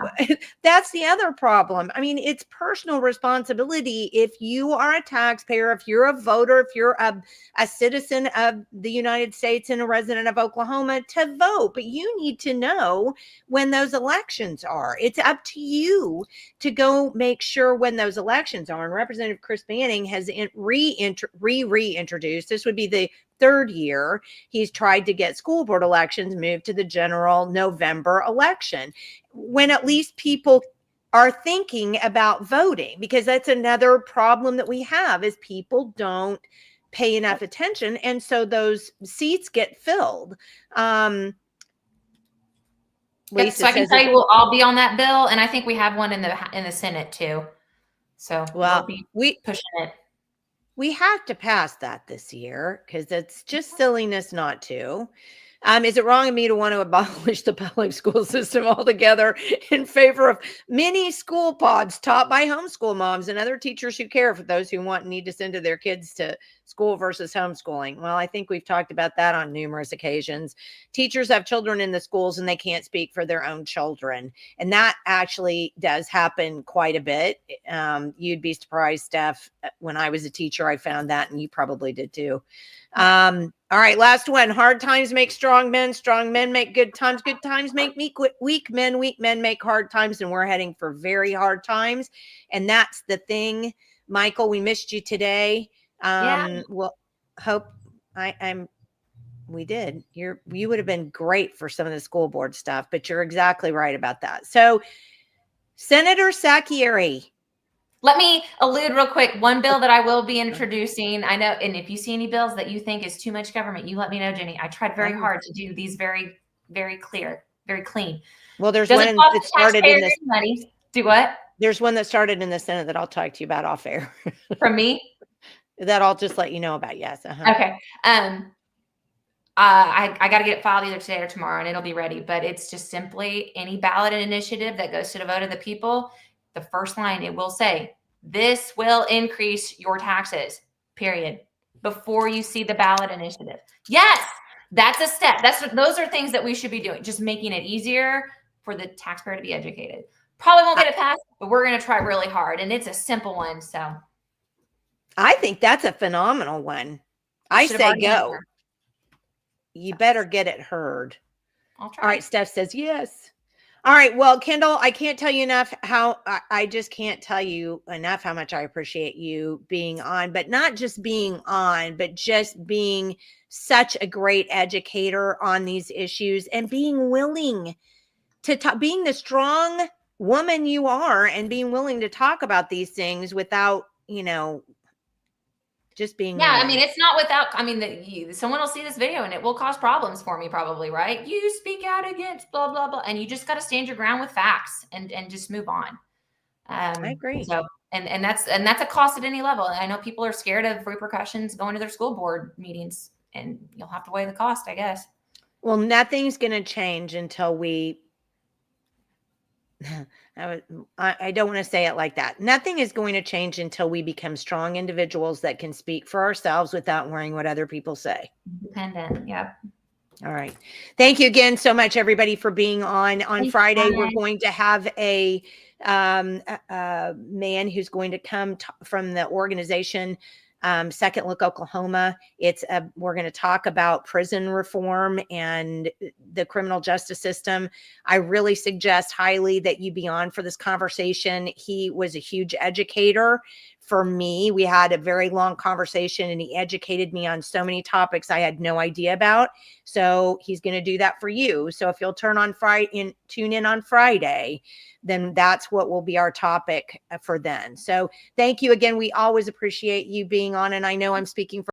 Speaker 1: that's the other problem. I mean, it's personal responsibility. If you are a taxpayer, if you're a voter, if you're a citizen of the United States and a resident of Oklahoma, to vote. But you need to know when those elections are. It's up to you to go make sure when those elections are. And Representative Chris Manning has reintroduced, this would be the 3rd year he's tried to get school board elections moved to the general November election, when at least people are thinking about voting, because that's another problem that we have is people don't pay enough attention. And so those seats get filled.
Speaker 3: Lisa, so I can tell you we'll all be on that bill, and I think we have one in the Senate too. So we'll be pushing it.
Speaker 1: We have to pass that this year because it's just silliness not to. Is it wrong of me to want to abolish the public school system altogether in favor of mini school pods taught by homeschool moms and other teachers who care for those who want and need to send their kids to school versus homeschooling? Well, I think we've talked about that on numerous occasions. Teachers have children in the schools and they can't speak for their own children. And that actually does happen quite a bit. You'd be surprised, Steph. When I was a teacher, I found that, and you probably did too. All right, last one. Hard times make strong men make good times make weak men make hard times, and we're heading for very hard times. And that's the thing. Michael, we missed you today. Well, hope we did. You would have been great for some of the school board stuff, but you're exactly right about that. So Senator Sacchieri.
Speaker 3: Let me allude real quick. One bill that I will be introducing, I know, and if you see any bills that you think is too much government, you let me know, Jenny. I tried very hard to do these very, very clear, very clean.
Speaker 1: Well, there's one that started in this.
Speaker 3: Money. Do what?
Speaker 1: There's one that started in the Senate that I'll talk to you about off air.
Speaker 3: From me?
Speaker 1: That I'll just let you know about. Yes.
Speaker 3: Okay. I got to get it filed either today or tomorrow, and it'll be ready. But it's just simply any ballot initiative that goes to the vote of the people. The first line, it will say, this will increase your taxes, period. before you see the ballot initiative. Yes, that's a step. Those are things that we should be doing, just making it easier for the taxpayer to be educated. Probably won't get it passed, but we're going to try really hard, and it's a simple one. So
Speaker 1: I think that's a phenomenal one. I say go. You better get it heard.
Speaker 3: I'll try.
Speaker 1: All right, Steph says yes. All right, well, Kendal, I can't tell you enough I just can't tell you enough how much I appreciate you being on, but not just being on, but just being such a great educator on these issues and being willing to talk, being the strong woman you are and being willing to talk about these things without, just being
Speaker 3: yeah,
Speaker 1: willing.
Speaker 3: I mean, it's not without, I mean, someone will see this video and it will cause problems for me probably, right? You speak out against blah, blah, blah. And you just got to stand your ground with facts and just move on.
Speaker 1: I agree.
Speaker 3: So, and that's a cost at any level. And I know people are scared of repercussions going to their school board meetings, and you'll have to weigh the cost, I guess.
Speaker 1: Well, nothing's going to change until we, I don't want to say it like that. Nothing is going to change until we become strong individuals that can speak for ourselves without worrying what other people say.
Speaker 3: Independent. Yep.
Speaker 1: All right. Thank you again so much, everybody, for being on. On Friday, we're going to have a man who's going to come from the organization Second Look Oklahoma. We're going to talk about prison reform and the criminal justice system. I really suggest highly that you be on for this conversation. He was a huge educator for me. We had a very long conversation and he educated me on so many topics I had no idea about. So he's going to do that for you. So if you'll tune in on Friday, then that's what will be our topic for then. So thank you again. We always appreciate you being on. And I know I'm speaking for